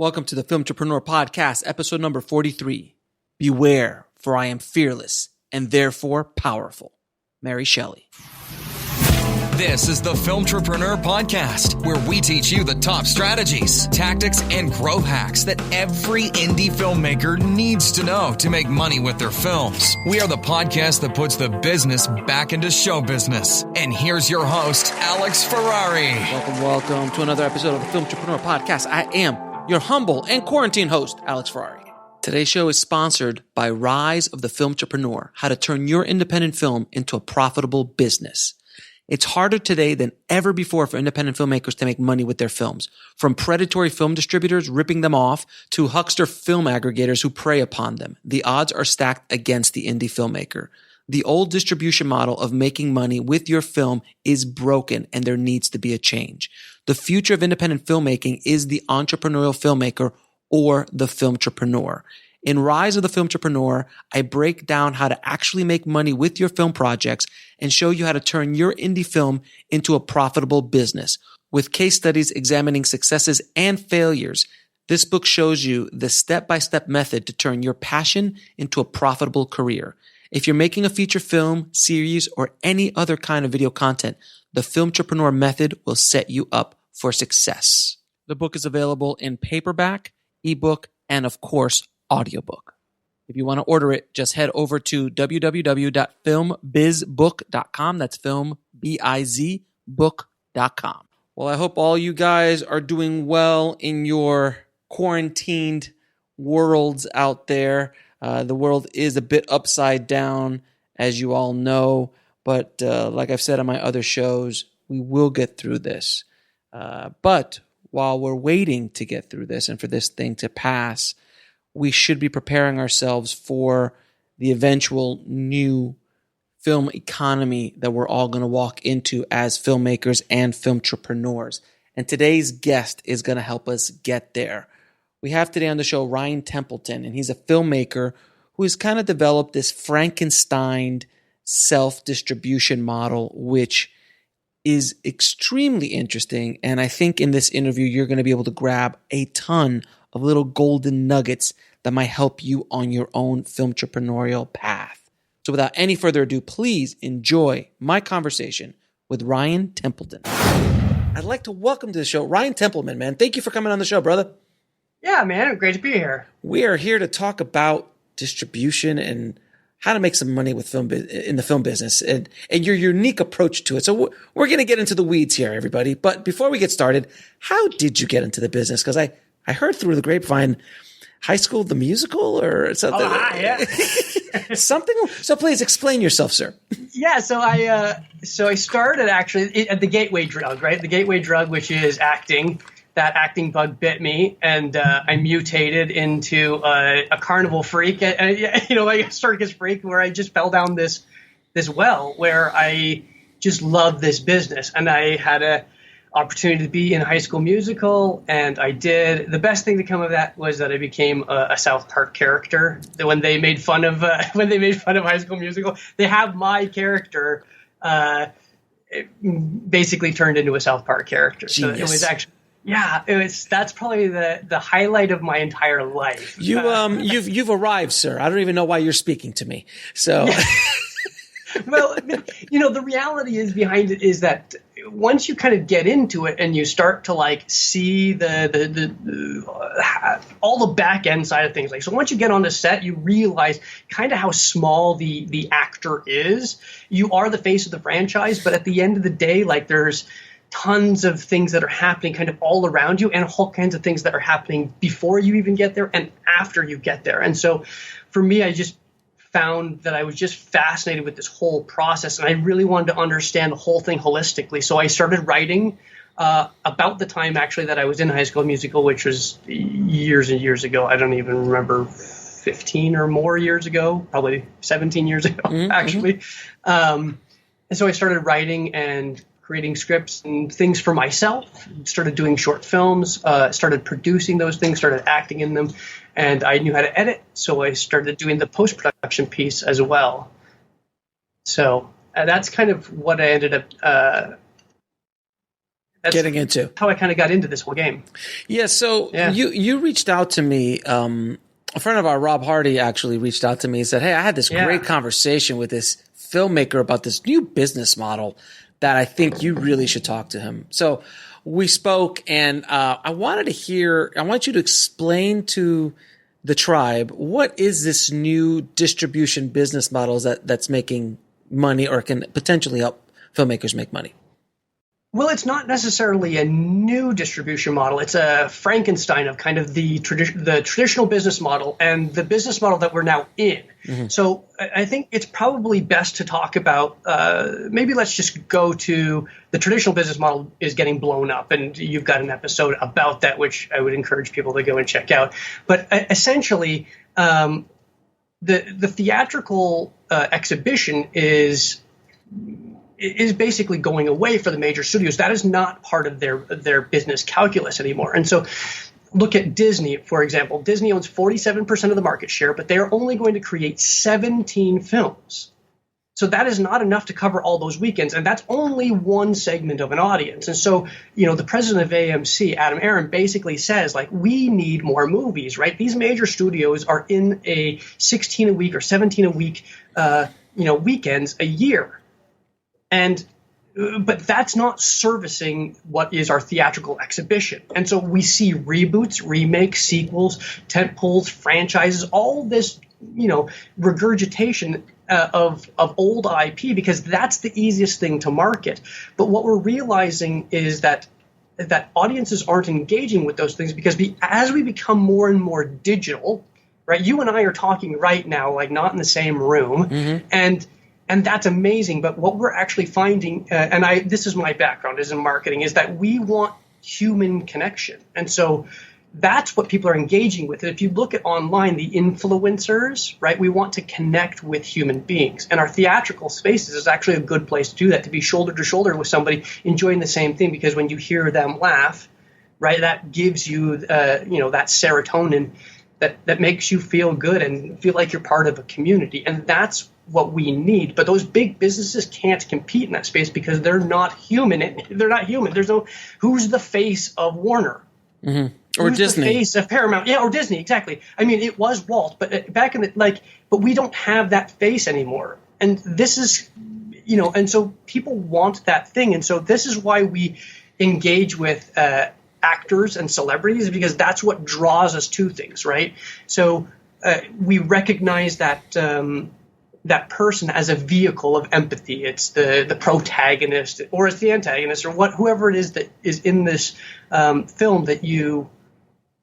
Welcome to the Filmtrepreneur podcast, episode number 43. Beware, for I am fearless and therefore powerful. Mary Shelley. This is the Filmtrepreneur podcast, where we teach you the top strategies, tactics, and growth hacks that every indie filmmaker needs to know to make money with their films. We are the podcast that puts the business back into show business. And here's your host, Alex Ferrari. Welcome to another episode of the Filmtrepreneur podcast. I am your humble and quarantine host, Alex Ferrari. Today's show is sponsored by Rise of the Filmtrepreneur, how to turn your independent film into a profitable business. It's harder today than ever before for independent filmmakers to make money with their films. From predatory film distributors ripping them off to huckster film aggregators who prey upon them, the odds are stacked against the indie filmmaker. The old distribution model of making money with your film is broken, and there needs to be a change. The future of independent filmmaking is the entrepreneurial filmmaker or the filmtrepreneur. In Rise of the Filmtrepreneur, I break down how to actually make money with your film projects and show you how to turn your indie film into a profitable business. With case studies examining successes and failures, this book shows you the step-by-step method to turn your passion into a profitable career. If you're making a feature film, series, or any other kind of video content, the Filmtrepreneur method will set you up for success. The book is available in paperback, ebook, and of course, audiobook. If you want to order it, just head over to www.filmbizbook.com. That's filmbizbook.com. Well, I hope all you guys are doing well in your quarantined worlds out there. The world is a bit upside down, as you all know, but like I've said on my other shows, we will get through this. But while we're waiting to get through this and for this thing to pass, we should be preparing ourselves for the eventual new film economy that we're all going to walk into as filmmakers and filmtrepreneurs. And today's guest is going to help us get there. We have today on the show Ryan Templeton, and he's a filmmaker who has kind of developed this Frankenstein self-distribution model, which is extremely interesting. And I think in this interview, you're going to be able to grab a ton of little golden nuggets that might help you on your own filmtrepreneurial path. So without any further ado, please enjoy my conversation with Ryan Templeton. I'd like to welcome to the show Ryan Templeton, man. Thank you for coming on the show, brother. Yeah, man. Great to be here. We are here to talk about distribution and how to make some money with film in the film business and your unique approach to it. So we're going to get into the weeds here, everybody. But before we get started, how did you get into the business? Because I heard through the grapevine, High School the Musical or something. Oh, yeah. Something. So please explain yourself, sir. Yeah. So I started actually at the gateway drug, right? The gateway drug, which is acting. That acting bug bit me, and I mutated into a carnival freak. And like a circus freak, where I just fell down this well where I just loved this business, and I had a opportunity to be in High School Musical, and I did. The best thing to come of that was that I became a South Park character. When they made fun of High School Musical, they have my character basically turned into a South Park character. Genius. So it was actually. Yeah, that's probably the highlight of my entire life. You've arrived, sir. I don't even know why you're speaking to me. So, well, the reality is behind it is that once you kind of get into it and you start to like see the all the back end side of things, like so once you get on the set, you realize kind of how small the actor is. You are the face of the franchise, but at the end of the day, like there's tons of things that are happening kind of all around you and all kinds of things that are happening before you even get there and after you get there. And so for me, I just found that I was just fascinated with this whole process, and I really wanted to understand the whole thing holistically. So I started writing about the time actually that I was in High School Musical, which was years and years ago. I don't even remember, 15 or more years ago, probably 17 years ago, actually. And so I started writing and creating scripts and things for myself, started doing short films, started producing those things, started acting in them, and I knew how to edit, so I started doing the post-production piece as well. So that's kind of what I ended up That's getting into. how I kind of got into this whole game. Yeah. So you reached out to me. A friend of ours, Rob Hardy, actually reached out to me and said, "Hey, I had this great conversation with this filmmaker about this new business model that I think you really should talk to him." So we spoke, and I want you to explain to the tribe, what is this new distribution business model that's making money or can potentially help filmmakers make money? Well, it's not necessarily a new distribution model. It's a Frankenstein of kind of the traditional business model and the business model that we're now in. Mm-hmm. So I think it's probably best to talk about, maybe let's just go to the traditional business model is getting blown up. And you've got an episode about that, which I would encourage people to go and check out. But essentially, the theatrical exhibition is basically going away for the major studios. That is not part of their business calculus anymore. And so look at Disney, for example. Disney owns 47% of the market share, but they're only going to create 17 films. So that is not enough to cover all those weekends, and that's only one segment of an audience. And so, the president of AMC, Adam Aron, basically says, like, we need more movies, right? These major studios are in a 16 a week or 17 a week, weekends a year. But that's not servicing what is our theatrical exhibition. And so we see reboots, remakes, sequels, tentpoles, franchises, all this, regurgitation of old IP, because that's the easiest thing to market. But what we're realizing is that audiences aren't engaging with those things because as we become more and more digital, right? You and I are talking right now, like not in the same room, mm-hmm. And that's amazing. But what we're actually finding, this is my background is in marketing, is that we want human connection. And so that's what people are engaging with. And if you look at online, the influencers, right, we want to connect with human beings. And our theatrical spaces is actually a good place to do that, to be shoulder to shoulder with somebody enjoying the same thing. Because when you hear them laugh, right, that gives you, that serotonin that makes you feel good and feel like you're part of a community. And that's what we need. But those big businesses can't compete in that space because they're not human. They're not human. There's no, who's the face of Warner? Mm-hmm. Or who's Disney. The face of Paramount? Yeah, or Disney, exactly. I mean, it was Walt, but back in but we don't have that face anymore. And this is, and so people want that thing. And so this is why we engage with actors and celebrities, because that's what draws us to things, right? So we recognize that that person as a vehicle of empathy. It's the protagonist, or it's the antagonist, or whoever it is that is in this film that you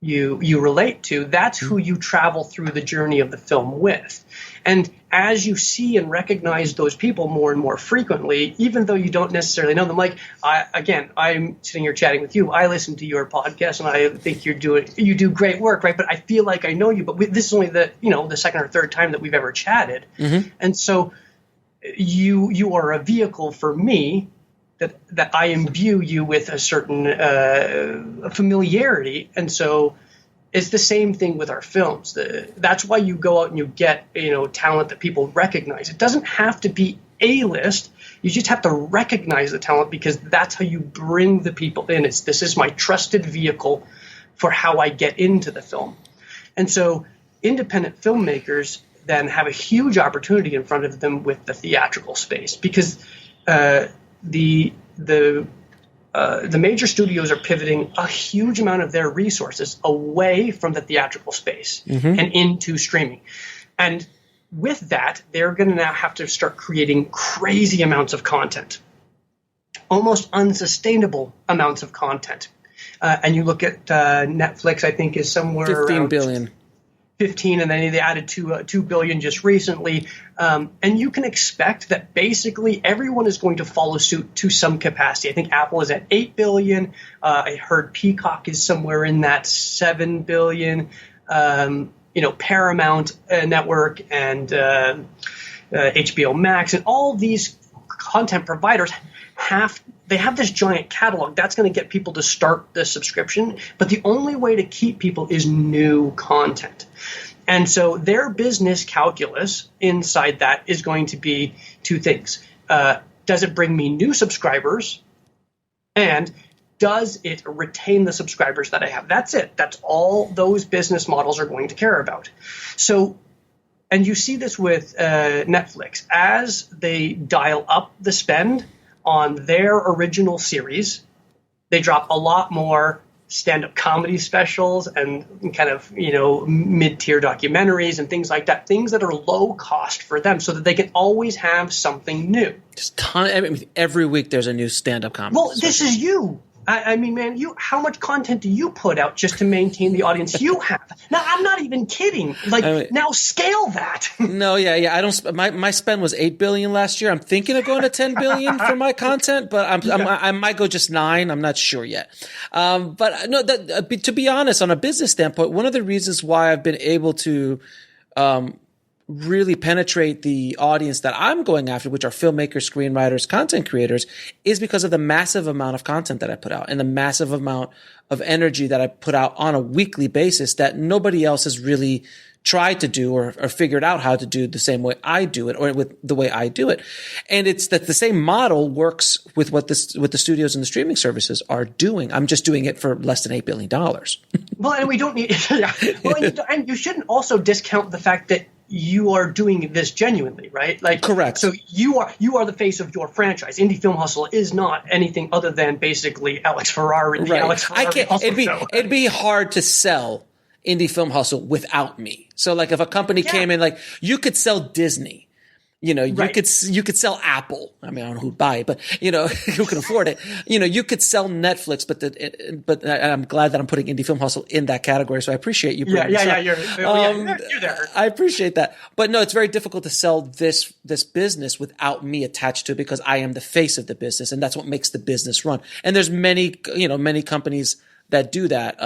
relate to. That's who you travel through the journey of the film with. And as you see and recognize those people more and more frequently, even though you don't necessarily know them, like I'm sitting here chatting with you. I listen to your podcast, and I think you do great work, right? But I feel like I know you. But this is only the second or third time that we've ever chatted, mm-hmm. And so you are a vehicle for me that I imbue you with a certain familiarity, and so. It's the same thing with our films. That's why you go out and you get talent that people recognize. It doesn't have to be A-list. You just have to recognize the talent, because that's how you bring the people in. This is my trusted vehicle for how I get into the film. And so independent filmmakers then have a huge opportunity in front of them with the theatrical space, because the major studios are pivoting a huge amount of their resources away from the theatrical space, mm-hmm. and into streaming. And with that, they're going to now have to start creating crazy amounts of content, almost unsustainable amounts of content. And you look at Netflix, I think, is somewhere 15 around billion. 15, and then they added $2 billion just recently. And you can expect that basically everyone is going to follow suit to some capacity. I think Apple is at $8 billion. I heard Peacock is somewhere in that $7 billion. Paramount Network and HBO Max and all these content providers have this giant catalog that's going to get people to start the subscription, but the only way to keep people is new content. And so their business calculus inside that is going to be two things. Does it bring me new subscribers? And does it retain the subscribers that I have? That's it. That's all those business models are going to care about. So, and you see this with Netflix. As they dial up the spend on their original series, they drop a lot more stand-up comedy specials and kind of, mid-tier documentaries and things like that, things that are low cost for them so that they can always have something new. Every week there's a new stand-up comedy. Well, this is you. I mean, man, how much content do you put out just to maintain the audience you have? Now, I'm not even kidding. Now scale that. No, yeah. I don't. My spend was $8 billion last year. I'm thinking of going to $10 billion for my content, but I might go just $9 billion. I'm not sure yet. But no, to be honest, on a business standpoint, one of the reasons why I've been able to really penetrate the audience that I'm going after, which are filmmakers, screenwriters, content creators, is because of the massive amount of content that I put out and the massive amount of energy that I put out on a weekly basis that nobody else has really tried to do or figured out how to do the same way I do it or with the way I do it. And it's that the same model works with what the studios and the streaming services are doing. I'm just doing it for less than $8 billion. Well, and we don't need and you shouldn't also discount the fact that you are doing this genuinely, right? Correct. So you are the face of your franchise. Indie Film Hustle is not anything other than basically Alex Ferrari. Right. Alex Ferrari it'd be hard to sell Indie Film Hustle without me. So if a company came in, you could sell Disney. You could sell Apple. I mean, I don't know who'd buy it, but who can afford it? You could sell Netflix, but I'm glad that I'm putting Indie Film Hustle in that category. So I appreciate you bringing this up. You're there. I appreciate that, but no, it's very difficult to sell this business without me attached to it because I am the face of the business, and that's what makes the business run. And there's many companies that do that.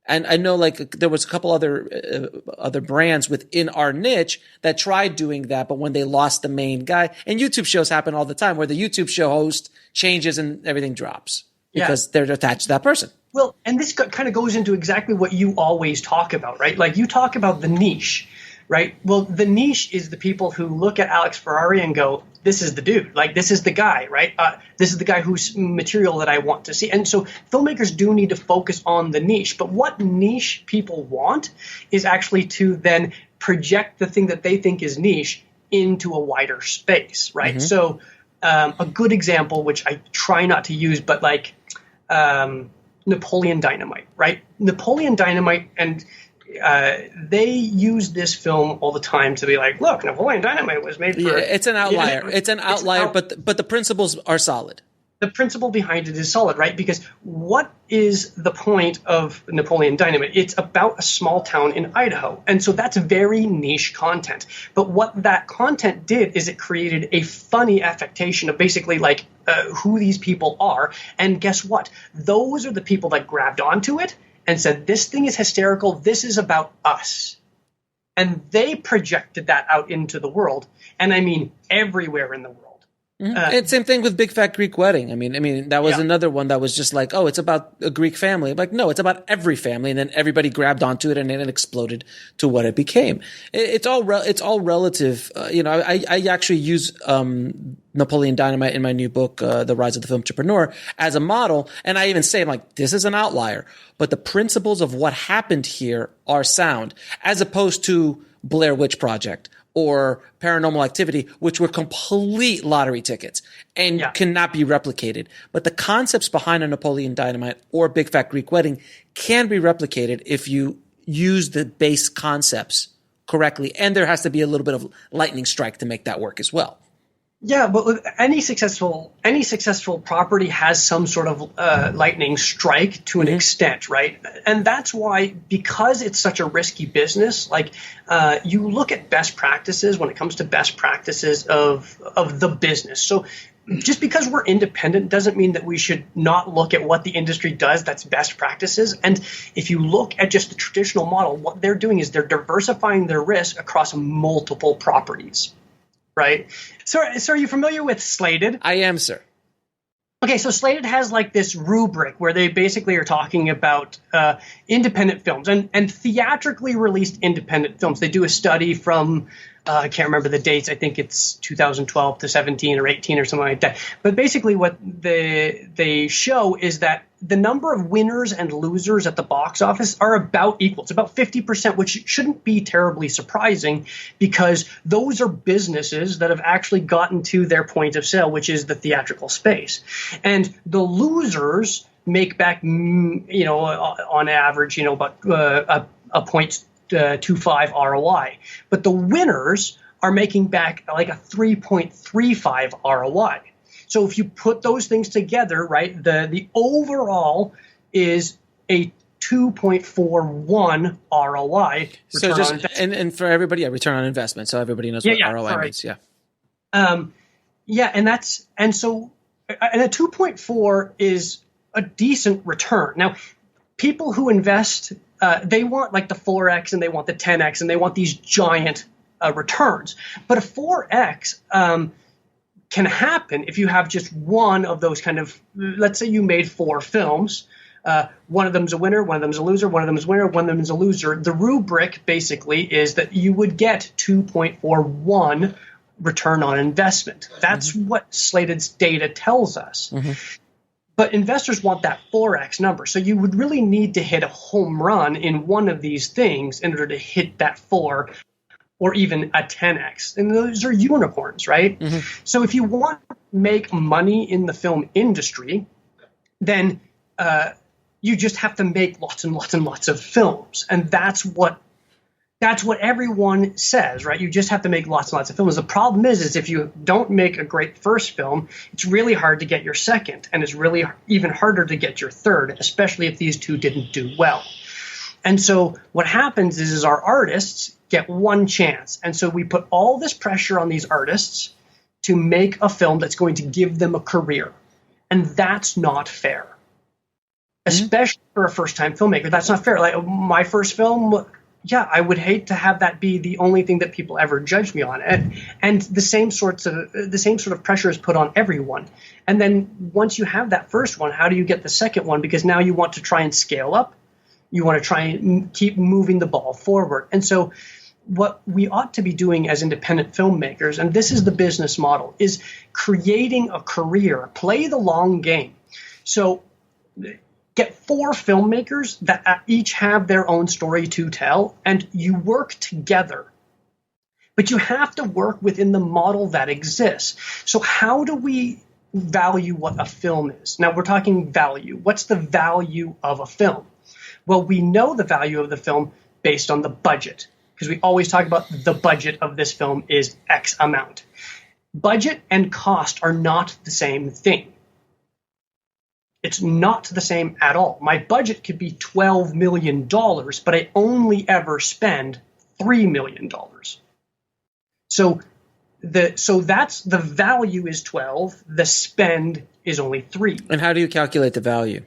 And I know there was a couple other brands within our niche that tried doing that, but when they lost the main guy, and YouTube shows happen all the time where the YouTube show host changes and everything drops because they're attached to that person. Well, and this kind of goes into exactly what you always talk about, right? You talk about the niche, right? Well, the niche is the people who look at Alex Ferrari and go, this is the dude, this is the guy, right? This is the guy whose material that I want to see. And so filmmakers do need to focus on the niche. But what niche people want is actually to then project the thing that they think is niche into a wider space, right? Mm-hmm. So a good example, which I try not to use, but Napoleon Dynamite, right? Napoleon Dynamite and they use this film all the time to be look, Napoleon Dynamite was made for... Yeah, it's an outlier. It's an outlier, but the principles are solid. The principle behind it is solid, right? Because what is the point of Napoleon Dynamite? It's about a small town in Idaho. And so that's very niche content. But what that content did is it created a funny affectation of basically who these people are. And guess what? Those are the people that grabbed onto it and said, this thing is hysterical, this is about us. And they projected that out into the world. And I mean, everywhere in the world. Mm-hmm. And same thing with Big Fat Greek Wedding. I mean, that was another one that was just it's about a Greek family. No, it's about every family. And then everybody grabbed onto it and then it exploded to what it became. It's all relative. I actually use, Napoleon Dynamite in my new book, The Rise of the Filmtrepreneur, as a model. And I even say, this is an outlier, but the principles of what happened here are sound, as opposed to Blair Witch Project or Paranormal Activity, which were complete lottery tickets and cannot be replicated. But the concepts behind a Napoleon Dynamite or Big Fat Greek Wedding can be replicated if you use the base concepts correctly. And there has to be a little bit of lightning strike to make that work as well. Yeah, but any successful property has some sort of lightning strike to an extent, right? And that's why, because it's such a risky business, you look at best practices when it comes to best practices of the business. So just because we're independent doesn't mean that we should not look at what the industry does that's best practices. And if you look at just the traditional model, what they're doing is they're diversifying their risk across multiple properties. Right. So are you familiar with Slated? I am, sir. Okay, so Slated has like this rubric where they basically are talking about independent films and theatrically released independent films. They do a study from, I can't remember the dates. I think it's 2012 to 17 or 18 or something like that. But basically what they show is that the number of winners and losers at the box office are about equal. It's about 50%, which shouldn't be terribly surprising because those are businesses that have actually gotten to their point of sale, which is the theatrical space. And the losers make back, on average, about a 0.25 ROI. But the winners are making back like a 3.35 ROI. So if you put those things together, right, the overall is a 2.41 ROI. So just and for everybody, return on investment. So everybody knows what ROI means. Yeah. And a 2.4 is a decent return. Now, people who invest, they want like the 4X and they want the 10X and they want these giant returns. But a 4X can happen if you have just one of those kind of, let's say you made 4 films. One of them's a winner, one of them's a loser, one of them is a winner, one of them is a loser. The rubric basically is that you would get 2.41 return on investment. That's what Slated's data tells us. Mm-hmm. But investors want that 4X number. So you would really need to hit a home run in one of these things in order to hit that 4 or even a 10X. And those are unicorns, right? Mm-hmm. So if you want to make money in the film industry, then you just have to make lots and lots and lots of films. And that's what everyone says, right? You just have to make lots and lots of films. The problem is if you don't make a great first film, it's really hard to get your second. And it's really even harder to get your third, especially if these two didn't do well. And so what happens is our artists get one chance. And so we put all this pressure on these artists to make a film that's going to give them a career. And that's not fair, especially for a first-time filmmaker. That's not fair. Like my first film, I would hate to have that be the only thing that people ever judge me on. And the same sort of pressure is put on everyone. And then once you have that first one, how do you get the second one? Because now you want to try and scale up. You want to try and keep moving the ball forward. And so what we ought to be doing as independent filmmakers, and this is the business model, is creating a career, play the long game. So get 4 filmmakers that each have their own story to tell, and you work together. But you have to work within the model that exists. So how do we value what a film is? Now we're talking value. What's the value of a film? Well, we know the value of the film based on the budget, because we always talk about the budget of this film is X amount. Budget and cost are not the same thing. It's not the same at all. My budget could be $12 million, but I only ever spend $3 million. So that's the value is 12, the spend is only 3. And how do you calculate the value?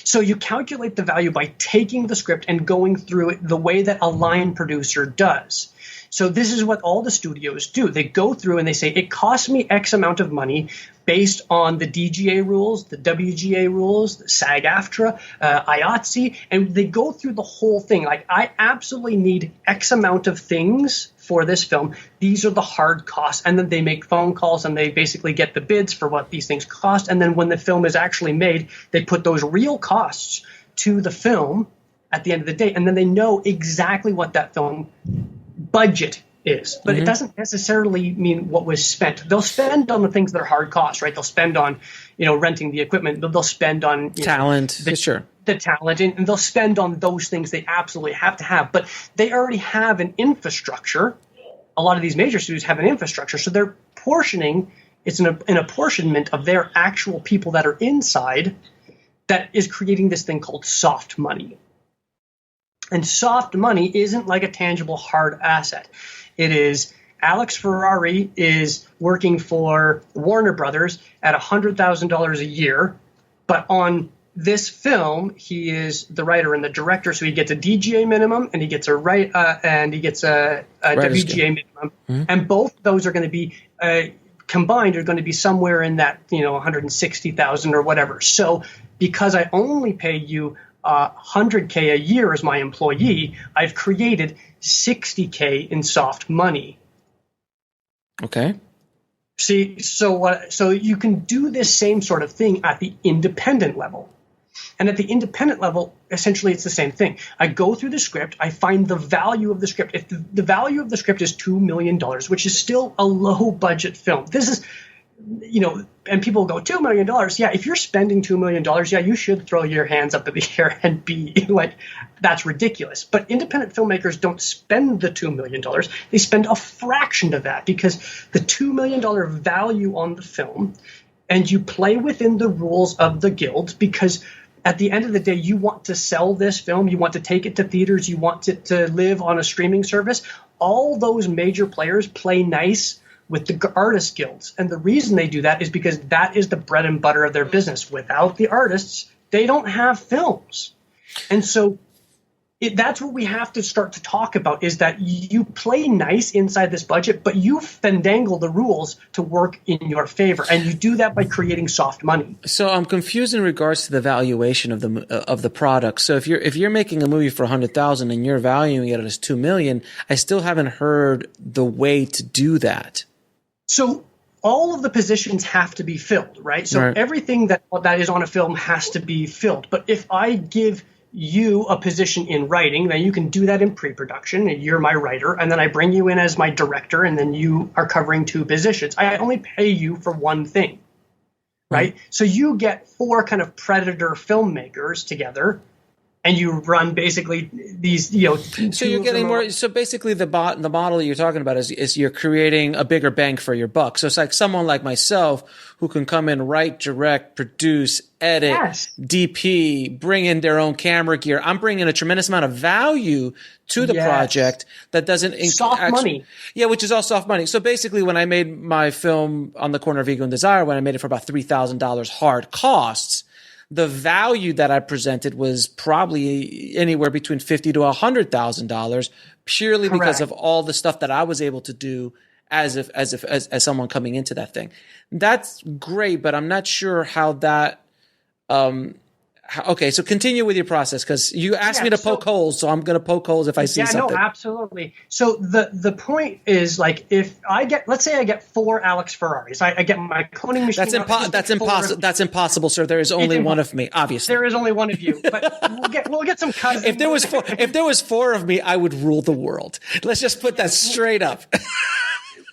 So you calculate the value by taking the script and going through it the way that a line producer does. So this is what all the studios do. They go through and they say, it costs me X amount of money based on the DGA rules, the WGA rules, the SAG-AFTRA, IATSE, and they go through the whole thing. Like, I absolutely need X amount of things for this film. These are the hard costs. And then they make phone calls and they basically get the bids for what these things cost. And then when the film is actually made, they put those real costs to the film at the end of the day. And then they know exactly what that film budget is, but it doesn't necessarily mean what was spent. They'll spend on the things that are hard costs, right? They'll spend on, renting the equipment. They'll spend on talent, the talent, and they'll spend on those things they absolutely have to have. But they already have an infrastructure. A lot of these major studios have an infrastructure, so they're portioning. It's an apportionment of their actual people that are inside that is creating this thing called soft money. And soft money isn't like a tangible hard asset. It is Alex Ferrari is working for Warner Brothers at $100,000 a year, but on this film, he is the writer and the director, so he gets a DGA minimum and he gets a WGA minimum, and both those are going to be combined are going to be somewhere in that, 160,000 or whatever. So because I only pay you $100K a year as my employee, I've created $60K in soft money. Okay. See, so you can do this same sort of thing at the independent level. And at the independent level, essentially it's the same thing. I go through the script, I find the value of the script. If the value of the script is $2 million, which is still a low budget film, this is, and people go, $2 million. Yeah, if you're spending $2 million, yeah, you should throw your hands up in the air and be like, that's ridiculous. But independent filmmakers don't spend the $2 million. They spend a fraction of that because the $2 million value on the film, and you play within the rules of the guild because at the end of the day, you want to sell this film, you want to take it to theaters, you want it to live on a streaming service. All those major players play nice with the artist guilds. And the reason they do that is because that is the bread and butter of their business. Without the artists, they don't have films. And so that's what we have to start to talk about, is that you play nice inside this budget, but you fandangle the rules to work in your favor. And you do that by creating soft money. So I'm confused in regards to the valuation of the product. So if you're making a movie for $100,000 and you're valuing it as $2 million, I still haven't heard the way to do that. So all of the positions have to be filled, right? So Right. Everything that is on a film has to be filled. But if I give you a position in writing, then you can do that in pre-production, and you're my writer, and then I bring you in as my director, and then you are covering 2 positions. I only pay you for one thing, right? So you get 4 kind of predator filmmakers together, and you run basically these, So you're getting more. So basically, the model that you're talking about is you're creating a bigger bang for your buck. So it's like someone like myself who can come in, write, direct, produce, edit, Yes. DP, bring in their own camera gear. I'm bringing a tremendous amount of value to the Yes. project that doesn't Soft money. Yeah, which is all soft money. So basically, when I made my film On the Corner of Ego and Desire, when I made it for about $3,000 hard costs, the value that I presented was probably anywhere between $50,000 to $100,000, purely because of all the stuff that I was able to do as someone coming into that thing. That's great, but I'm not sure how that. Okay, so continue with your process, because you asked me to poke holes, so I'm going to poke holes if I see something. Yeah, no, absolutely. So the point is, like, if let's say I get 4 Alex Ferraris, I get my cloning machine. That's impossible, sir. There is only one of me, obviously. There is only one of you, but we'll get some cousins. If there was 4 of me, I would rule the world. Let's just put that straight up.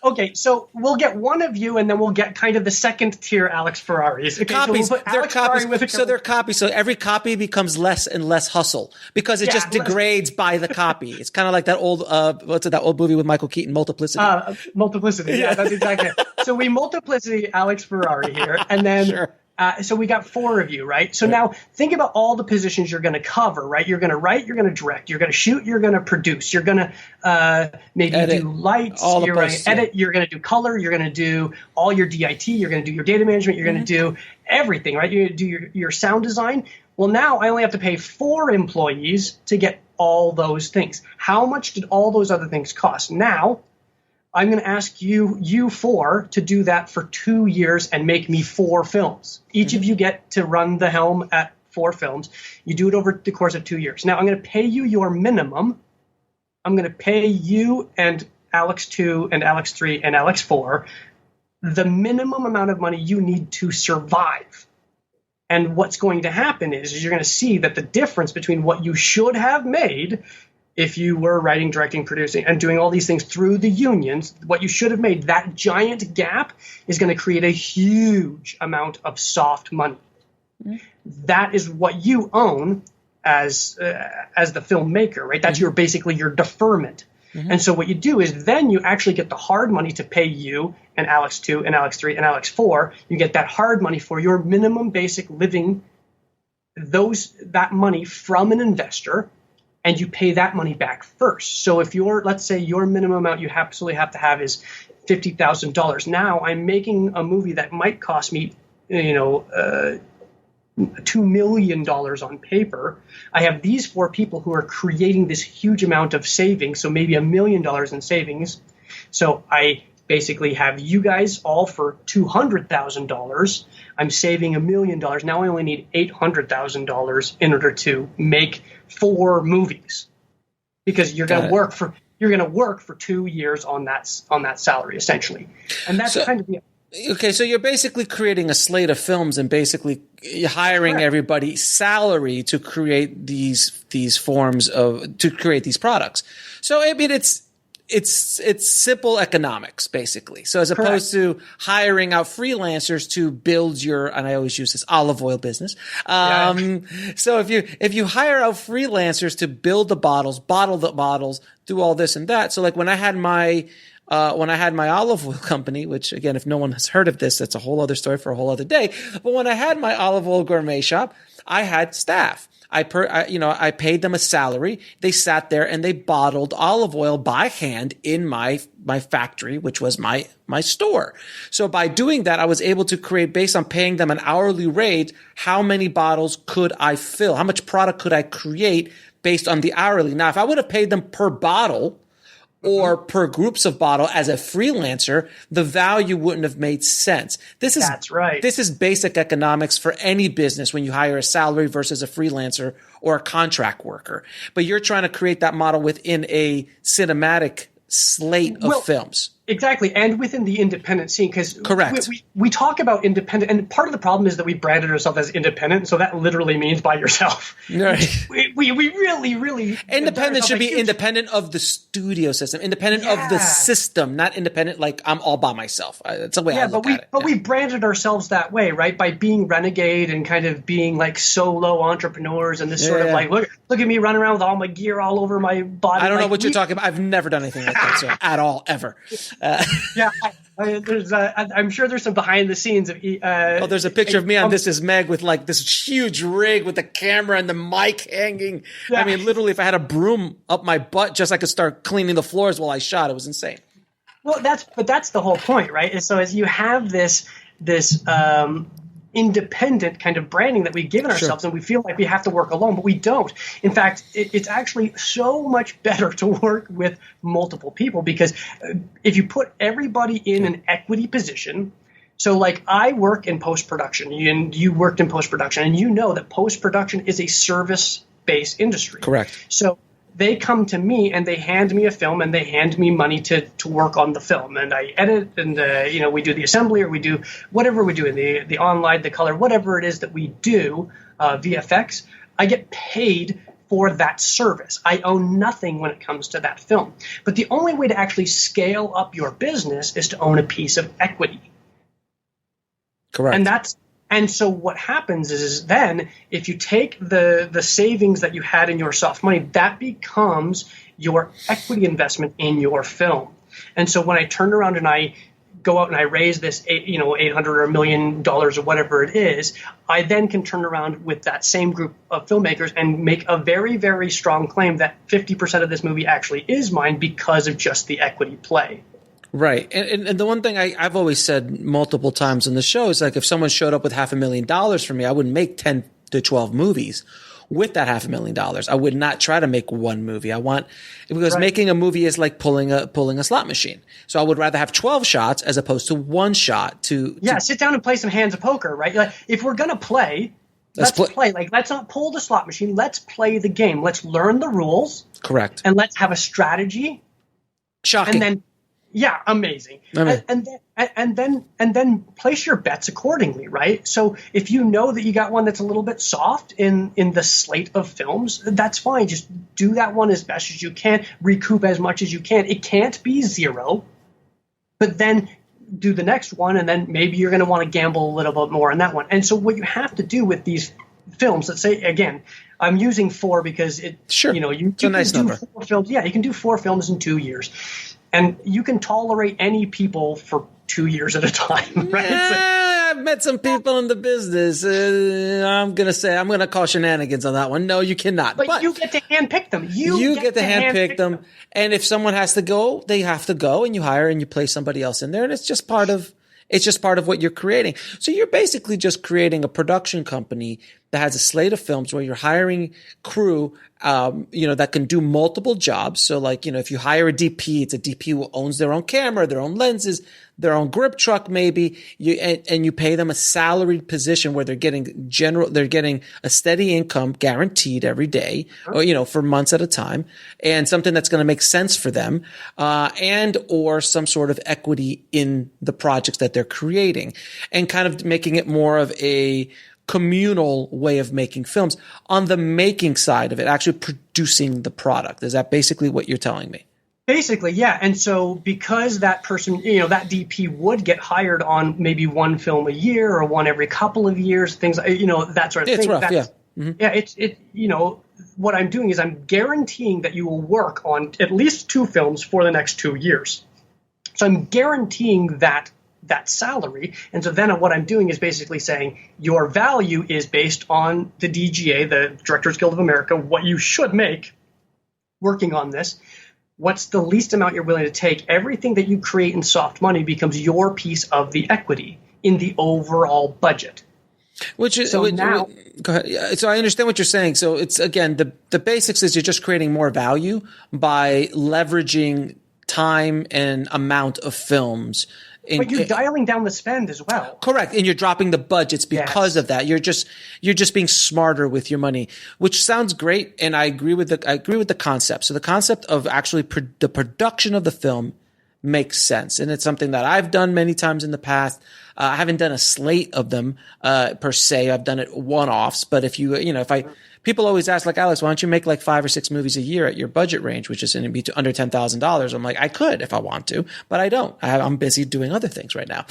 Okay, so we'll get one of you, and then we'll get kind of the second tier Alex Ferraris. Okay, Copies. So we'll put They're Alex copies. Ferrari with So they're copies. So every copy becomes less and less hustle because it just degrades by the copy. It's kind of like that old that old movie with Michael Keaton, Multiplicity. Multiplicity. Yeah, that's exactly it. So we multiplicity Alex Ferrari here, and then Sure. So we got 4 of you, right? So now think about all the positions you're going to cover, right? You're going to write, you're going to direct, you're going to shoot, you're going to produce, you're going to maybe Edit. do lights, All the you're going posts, to edit, you're going to do color, you're going to do all your DIT, you're going to do your data management, you're going to do everything, right? You're going to do your sound design. Well, now I only have to pay 4 employees to get all those things. How much did all those other things cost? Now, I'm going to ask you 4 to do that for 2 years and make me 4 films. Each of you get to run the helm at 4 films. You do it over the course of 2 years. Now, I'm going to pay you your minimum. I'm going to pay you and Alex 2 and Alex 3 and Alex 4 the minimum amount of money you need to survive. And what's going to happen is you're going to see that the difference between what you should have made if you were writing, directing, producing, and doing all these things through the unions, what you should have made, that giant gap is going to create a huge amount of soft money. Mm-hmm. That is what you own as the filmmaker, right? That's basically your deferment. Mm-hmm. And so what you do is then you actually get the hard money to pay you and Alex 2 and Alex 3 and Alex 4. You get that hard money for your minimum basic living, that money from an investor, and you pay that money back first. So if let's say your minimum amount you absolutely have to have is $50,000. Now I'm making a movie that might cost me, $2 million on paper. I have these 4 people who are creating this huge amount of savings, so maybe $1 million in savings. So I basically have you guys all for $200,000. I'm saving $1 million. Now I only need $800,000 in order to make 4 movies, because you're going to work for 2 years on that salary essentially, and that's kind of the. Okay, so you're basically creating a slate of films and basically hiring everybody salary to create these forms to create these products. So I mean, it's simple economics basically. So as opposed to hiring out freelancers to build and I always use this olive oil business. So if you hire out freelancers to build the bottles, bottle the bottles, do all this and that. So like when I had my olive oil company, which again, if no one has heard of this, that's a whole other story for a whole other day. But when I had my olive oil gourmet shop, I had staff. I paid them a salary. They sat there and they bottled olive oil by hand in my factory, which was my store. So by doing that, I was able to create, based on paying them an hourly rate, how many bottles could I fill? How much product could I create based on the hourly? Now, if I would have paid them per bottle, or per groups of bottle as a freelancer, the value wouldn't have made sense. That's right. This is basic economics for any business when you hire a salary versus a freelancer or a contract worker. But you're trying to create that model within a cinematic slate of films. Exactly, and within the independent scene, because we talk about independent, and part of the problem is that we branded ourselves as independent, so that literally means by yourself. Right. We really independent should be independent of the studio system, independent of the system, not independent like I'm all by myself. That's the way I look at it. But we branded ourselves that way, right? By being renegade and kind of being like solo entrepreneurs and this sort of like look at me running around with all my gear all over my body. I don't know what you're talking about. I've never done anything like that, sir, at all, ever. I'm sure there's some behind the scenes of. There's a picture of me on This Is Meg with like this huge rig with the camera and the mic hanging. Yeah. I mean, literally, if I had a broom up my butt, just I could start cleaning the floors while I shot. It was insane. Well, that's the whole point, right? And so as you have this independent kind of branding that we've given ourselves, and we feel like we have to work alone, but we don't. In fact, it's actually so much better to work with multiple people, because if you put everybody in an equity position, so like I work in post-production and you worked in post-production, and you know that post-production is a service-based industry. Correct. So they come to me and they hand me a film and they hand me money to work on the film, and I edit and we do the assembly, or we do whatever we do in the online, the color, whatever it is that we do, VFX. I get paid for that service. I own nothing when it comes to that film. But the only way to actually scale up your business is to own a piece of equity. Correct. And so what happens is then if you take the savings that you had in your soft money, that becomes your equity investment in your film. And so when I turn around and I go out and I raise this, $800 or $1 million or whatever it is, I then can turn around with that same group of filmmakers and make a very, very strong claim that 50% of this movie actually is mine because of just the equity play. Right. And the one thing I've always said multiple times on the show is like, if someone showed up with $500,000 for me, I would make 10 to 12 movies with that $500,000. I would not try to make one movie. Because making a movie is like pulling a slot machine. So I would rather have 12 shots as opposed to one shot sit down and play some hands of poker, right? Like if we're going to play, let's play. Like, let's not pull the slot machine. Let's play the game. Let's learn the rules. Correct. And let's have a strategy. Shocking. And then, amazing. And then place your bets accordingly, right? So if you know that you got one that's a little bit soft in the slate of films, that's fine. Just do that one as best as you can, recoup as much as you can. It can't be zero, but then do the next one, and then maybe you're going to want to gamble a little bit more on that one. And so what you have to do with these films, let's say, again, I'm using 4 because you it's a nice number. 4 films. Yeah, you can do 4 films in 2 years. And you can tolerate any people for 2 years at a time, right? I've met some people in the business. I'm going to call shenanigans on that one. No, you cannot. But you get to handpick them. You get to handpick them. And if someone has to go, they have to go, and you hire and you place somebody else in there. And it's just part of what you're creating. So you're basically just creating a production company that has a slate of films where you're hiring crew, that can do multiple jobs. So like, if you hire a DP, it's a DP who owns their own camera, their own lenses, their own grip truck, maybe and you pay them a salaried position where they're getting a steady income guaranteed every day, or, for months at a time, and something that's going to make sense for them, and or some sort of equity in the projects that they're creating, and kind of making it more of a communal way of making films on the making side of it, actually producing the product. Is that basically what you're telling me? Basically, yeah. And so because that person, that DP would get hired on maybe one film a year or one every couple of years, things, that sort of thing. It's rough, yeah. Mm-hmm. Yeah, what I'm doing is I'm guaranteeing that you will work on at least 2 films for the next 2 years. So I'm guaranteeing that salary. And so then what I'm doing is basically saying your value is based on the DGA, the Directors Guild of America, what you should make working on this. What's the least amount you're willing to take? Everything that you create in soft money becomes your piece of the equity in the overall budget. Go ahead. So I understand what you're saying. So it's, again, the basics is you're just creating more value by leveraging time and amount of films. But you're dialing down the spend as well. Correct. And you're dropping the budgets because of that. You're just being smarter with your money, which sounds great. And I agree with the concept. So the concept of actually the production of the film makes sense. And it's something that I've done many times in the past. I haven't done a slate of them, per se. I've done it one-offs. But people always ask, like, Alex, why don't you make like 5 or 6 movies a year at your budget range, which is going to be under $10,000? I'm like, I could if I want to, but I don't. I'm busy doing other things right now.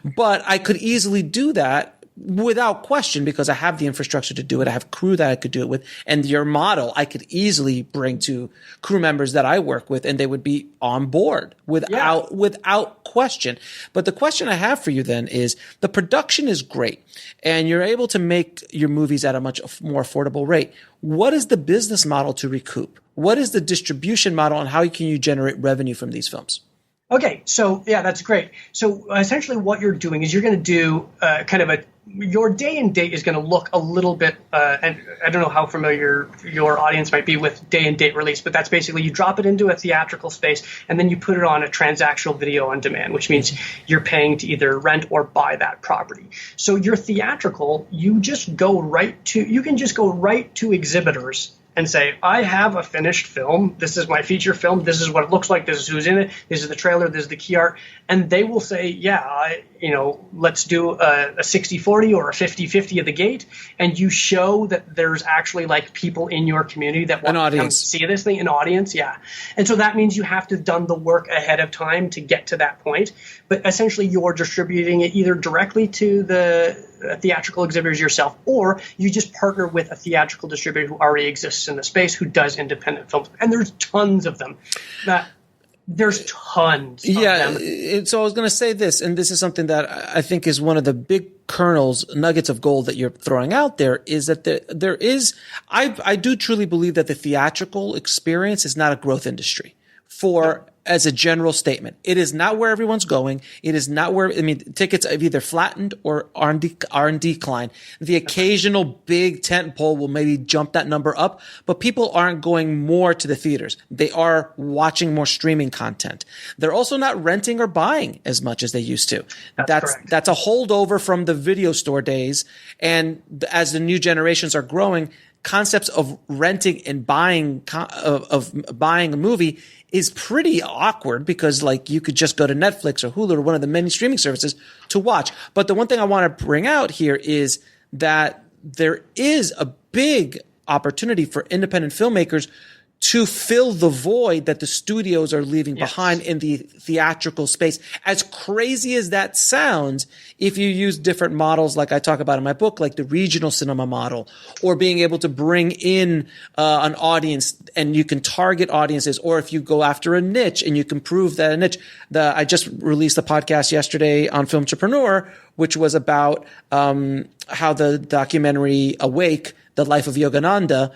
But I could easily do that without question because I have the infrastructure to do it. I have crew that I could do it with. And your model, I could easily bring to crew members that I work with, and they would be on board without question. But the question I have for you then is the production is great and you're able to make your movies at a much more affordable rate. What is the business model to recoup? What is the distribution model and how can you generate revenue from these films? Okay, so yeah, that's great. So essentially what you're doing is you're going to do your day and date is going to look a little bit, and I don't know how familiar your audience might be with day and date release, but that's basically you drop it into a theatrical space and then you put it on a transactional video on demand, which means you're paying to either rent or buy that property. So your theatrical, you can just go right to exhibitors and say, I have a finished film. This is my feature film. This is what it looks like. This is who's in it. This is the trailer. This is the key art. And they will say, let's do a 60-40 or a 50-50 at the gate. And you show that there's actually like people in your community that want to come see this thing, an audience. Yeah. And so that means you have to have done the work ahead of time to get to that point. But essentially you're distributing it either directly to the theatrical exhibitors yourself, or you just partner with a theatrical distributor who already exists in the space who does independent films. And there's tons of them. There's tons of them. So I was going to say this, and this is something that I think is one of the big nuggets of gold that you're throwing out there, is that there is, I do truly believe that the theatrical experience is not a growth industry as a general statement. It is not where everyone's going. It is not where, tickets have either flattened or are in decline. The occasional big tent pole will maybe jump that number up, but people aren't going more to the theaters. They are watching more streaming content. They're also not renting or buying as much as they used to. That's a holdover from the video store days. And as the new generations are growing, concepts of renting and buying a movie is pretty awkward because like you could just go to Netflix or Hulu or one of the many streaming services to watch. But the one thing I want to bring out here is that there is a big opportunity for independent filmmakers to fill the void that the studios are leaving behind in the theatrical space. As crazy as that sounds, if you use different models like I talk about in my book, like the regional cinema model, or being able to bring in an audience and you can target audiences, or if you go after a niche and you can prove that a niche. I just released a podcast yesterday on Filmtrepreneur, which was about how the documentary Awake, The Life of Yogananda,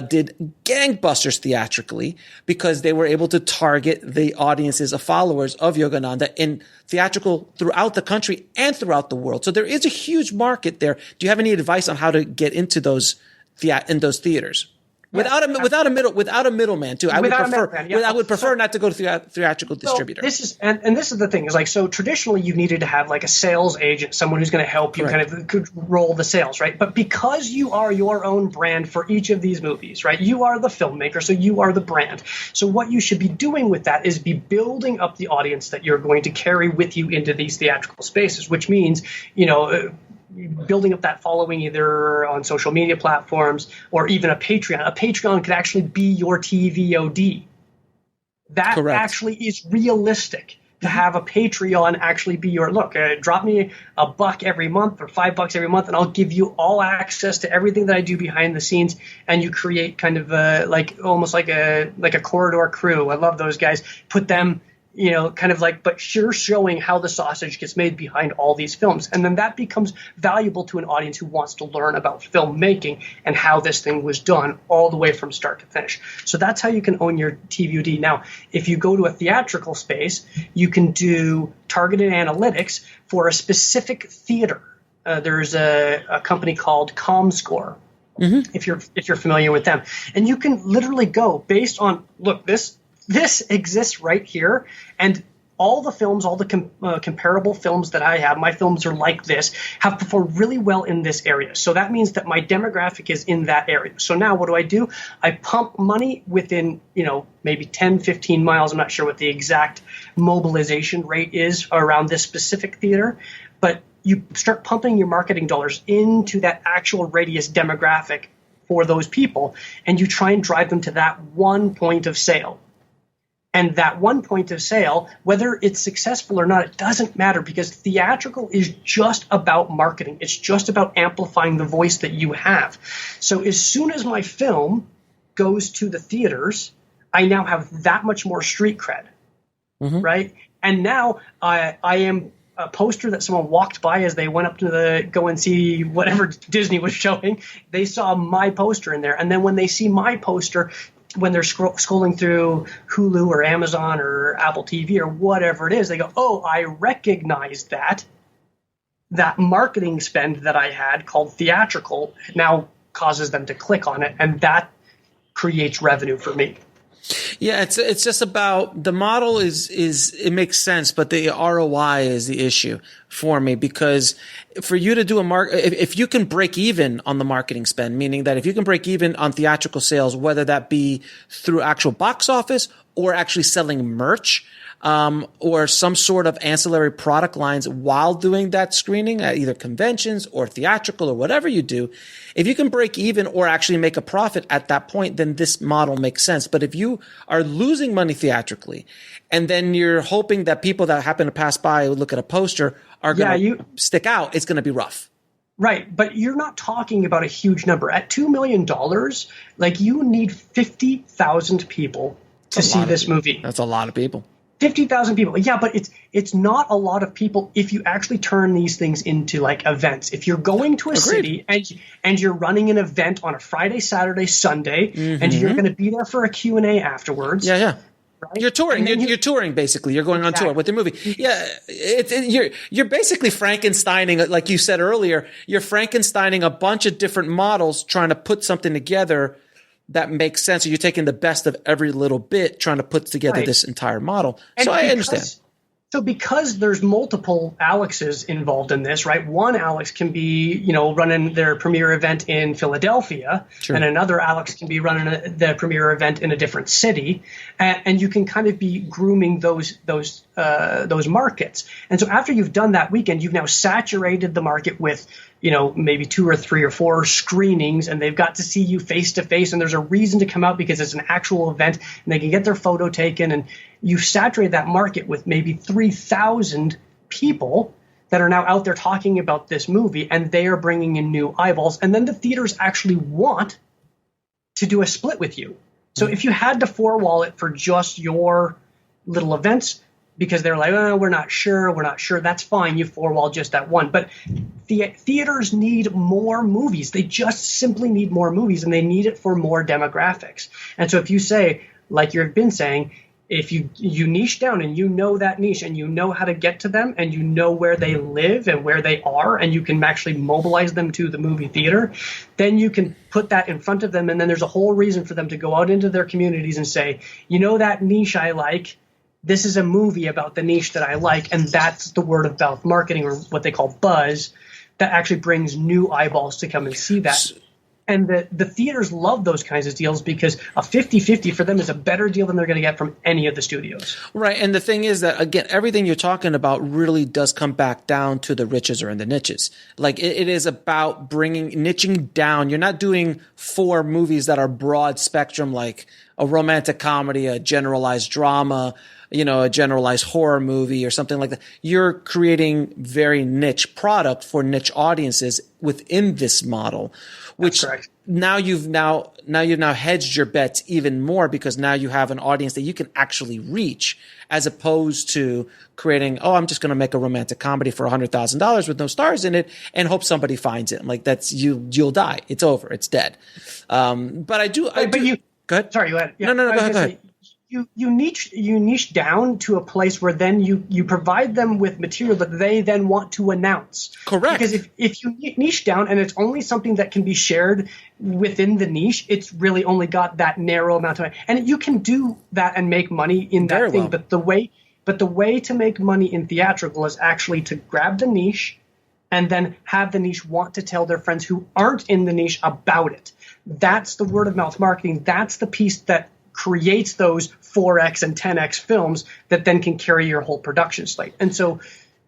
did gangbusters theatrically because they were able to target the audiences of followers of Yogananda in theatrical throughout the country and throughout the world. So there is a huge market there. Do you have any advice on how to get into those in those theaters? Without a middleman too. I would prefer not to go to theatrical distributor. This is the thing is like, so traditionally you needed to have like a sales agent, someone who's going to help you kind of control the sales, right? But because you are your own brand for each of these movies, right? You are the filmmaker, so you are the brand. So what you should be doing with that is be building up the audience that you're going to carry with you into these theatrical spaces, which means, building up that following either on social media platforms or even a Patreon. A Patreon could actually be your TVOD. That Correct. Actually is realistic to have a Patreon actually be your look. Drop me $1 every month or $5 every month, and I'll give you all access to everything that I do behind the scenes. And you create kind of almost like a corridor crew. I love those guys. Put them. Kind of like, but you're showing how the sausage gets made behind all these films. And then that becomes valuable to an audience who wants to learn about filmmaking and how this thing was done all the way from start to finish. So that's how you can own your TVOD. Now, if you go to a theatrical space, you can do targeted analytics for a specific theater. There's a company called ComScore. Mm-hmm. If you're familiar with them. And you can literally go based on, look, this exists right here, and all the films, all the comparable films that I have, my films are like this, have performed really well in this area. So that means that my demographic is in that area. So now what do? I pump money within, maybe 10, 15 miles. I'm not sure what the exact mobilization rate is around this specific theater, but you start pumping your marketing dollars into that actual radius demographic for those people, and you try and drive them to that one point of sale. And that one point of sale, whether it's successful or not, it doesn't matter, because theatrical is just about marketing. It's just about amplifying the voice that you have. So as soon as my film goes to the theaters, I now have that much more street cred, right? And now I am a poster that someone walked by as they went up to go and see whatever Disney was showing. They saw my poster in there. And then when they see my poster, when they're scrolling through Hulu or Amazon or Apple TV or whatever it is, they go, oh, I recognize that marketing spend that I had called theatrical now causes them to click on it, and that creates revenue for me. Yeah, it's just about the model is it makes sense, but the ROI is the issue for me, because for you to do if you can break even on the marketing spend, meaning that if you can break even on theatrical sales, whether that be through actual box office or actually selling merch, or some sort of ancillary product lines while doing that screening at either conventions or theatrical or whatever you do, if you can break even or actually make a profit at that point, then this model makes sense. But if you are losing money theatrically, and then you're hoping that people that happen to pass by look at a poster are going to stick out, it's going to be rough. Right, but you're not talking about a huge number. At $2 million, like, you need 50,000 people to see this movie. That's a lot of people. 50,000 people. Yeah, but it's not a lot of people if you actually turn these things into like events. If you're going to a city and you're running an event on a Friday, Saturday, Sunday, and you're going to be there for a Q&A afterwards. Yeah. Right? You're touring. You're touring, basically. You're going on tour with the movie. Yeah, you're basically Frankensteining, like you said earlier. You're Frankensteining a bunch of different models, trying to put something together that makes sense. So you're taking the best of every little bit, trying to put together this entire model. And so I understand. So because there's multiple Alexes involved in this, right? One Alex can be, running their premiere event in Philadelphia, and another Alex can be running the premiere event in a different city, and you can kind of be grooming those markets. And so after you've done that weekend, you've now saturated the market with, maybe 2 or 3 or 4 screenings, and they've got to see you face to face, and there's a reason to come out because it's an actual event, and they can get their photo taken, and you've saturated that market with maybe 3,000 people that are now out there talking about this movie, and they are bringing in new eyeballs, and then the theaters actually want to do a split with you. So if you had to four-wall it for just your little events, because they're like, oh, we're not sure. That's fine. You four-wall just that one. But theaters need more movies. They just simply need more movies, and they need it for more demographics. And so if you say, like you've been saying, if you niche down and you know that niche and you know how to get to them and you know where they live and where they are and you can actually mobilize them to the movie theater, then you can put that in front of them. And then there's a whole reason for them to go out into their communities and say, you know, that niche I like, this is a movie about the niche that I like. And that's the word of mouth marketing, or what they call buzz, that actually brings new eyeballs to come and see that. And the theaters love those kinds of deals because a 50-50 for them is a better deal than they're going to get from any of the studios. Right. And the thing is that, again, everything you're talking about really does come back down to the riches or in the niches. Like it is about niching down. You're not doing 4 movies that are broad spectrum, like a romantic comedy, a generalized drama, a generalized horror movie or something like that. You're creating very niche product for niche audiences within this model, which now you've hedged your bets even more, because now you have an audience that you can actually reach, as opposed to creating, I'm just going to make a romantic comedy for $100,000 with no stars in it and hope somebody finds it. Like that's you'll die. It's over. It's dead. But I do. Go ahead. Sorry, go ahead. Yeah, no, go ahead. You niche down to a place where then you provide them with material that they then want to announce. Correct. Because if you niche down and it's only something that can be shared within the niche, it's really only got that narrow amount of time. And you can do that and make money in that thing. Well. But the way to make money in theatrical is actually to grab the niche and then have the niche want to tell their friends who aren't in the niche about it. That's the word of mouth marketing. That's the piece that creates those 4X and 10X films that then can carry your whole production slate. And so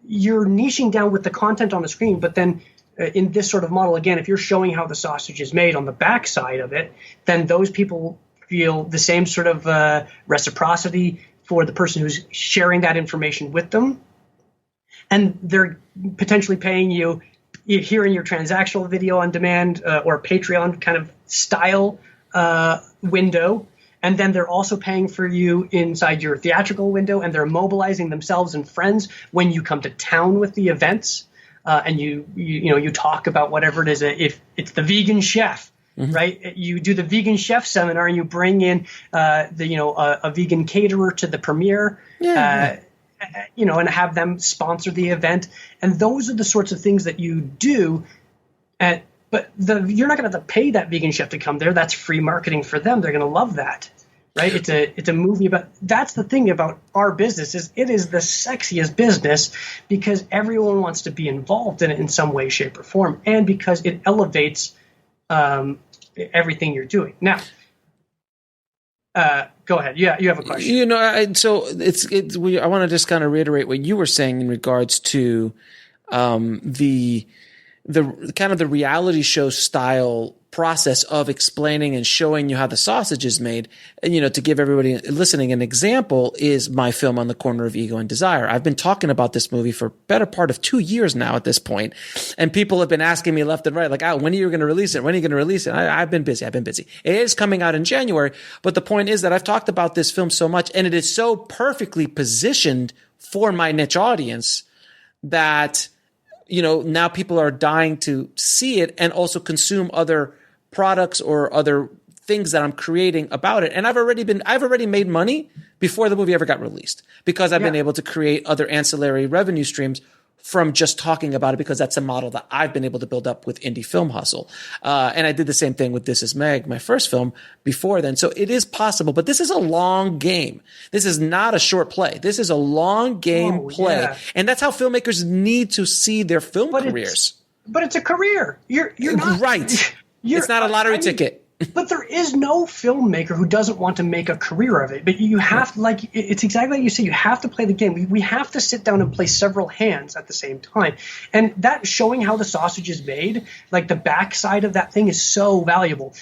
you're niching down with the content on the screen, but then in this sort of model, again, if you're showing how the sausage is made on the backside of it, then those people feel the same sort of reciprocity for the person who's sharing that information with them. And they're potentially paying you here in your transactional video on demand or Patreon kind of style window. And then they're also paying for you inside your theatrical window, and they're mobilizing themselves and friends when you come to town with the events, and you talk about whatever it is. If it's the vegan chef, mm-hmm. right? You do the vegan chef seminar, and you bring in a vegan caterer to the premiere, and have them sponsor the event. And those are the sorts of things that you do. But you're not going to have to pay that vegan chef to come there. That's free marketing for them. They're going to love that, right? It's a movie about. That's the thing about our business is it is the sexiest business because everyone wants to be involved in it in some way, shape, or form, and because it elevates everything you're doing. Now, go ahead. Yeah, you have a question. I want to just kind of reiterate what you were saying in regards to the kind of the reality show style process of explaining and showing you how the sausage is made. And, to give everybody listening an example is my film On the Corner of Ego and Desire. I've been talking about this movie for better part of 2 years now at this point. And people have been asking me left and right, like, when are you going to release it? When are you going to release it? I've been busy. It is coming out in January. But the point is that I've talked about this film so much, and it is so perfectly positioned for my niche audience that now people are dying to see it and also consume other products or other things that I'm creating about it. And I've already made money before the movie ever got released because I've been able to create other ancillary revenue streams from just talking about it, because that's a model that I've been able to build up with Indie Film Hustle. And I did the same thing with This Is Meg, my first film before then. So it is possible, but this is a long game. This is not a short play. This is a long game play. Yeah. And that's how filmmakers need to see their film careers. But it's a career. You're not right. It's not a lottery ticket. But there is no filmmaker who doesn't want to make a career of it. But you have to, it's exactly like you say, you have to play the game. We have to sit down and play several hands at the same time. And that showing how the sausage is made, like the backside of that thing is so valuable.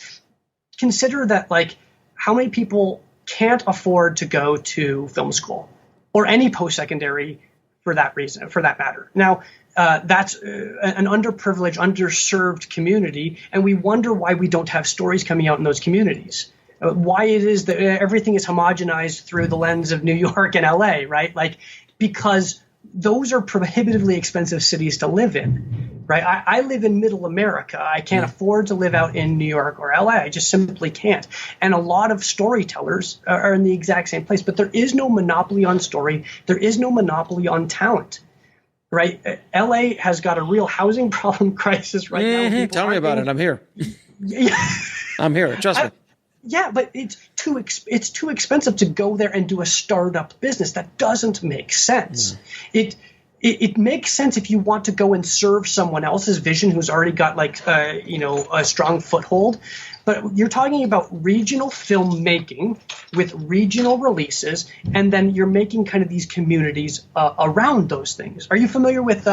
Consider that, how many people can't afford to go to film school or any post-secondary for that reason, for that matter. Now, that's an underprivileged, underserved community, and we wonder why we don't have stories coming out in those communities. why it is that everything is homogenized through the lens of New York and LA, right? Like, because those are prohibitively expensive cities to live in, right? I live in middle America. I can't afford to live out in New York or LA. I just simply can't. And a lot of storytellers are in the exact same place, but there is no monopoly on story. There is no monopoly on talent, right? LA has got a real housing problem crisis right now. Tell me about it. I'm here. I'm here. Trust me. Yeah, but it's too expensive to go there and do a startup business. That doesn't make sense. It makes sense if you want to go and serve someone else's vision who's already got a strong foothold. But you're talking about regional filmmaking with regional releases, and then you're making kind of these communities around those things. Are you familiar with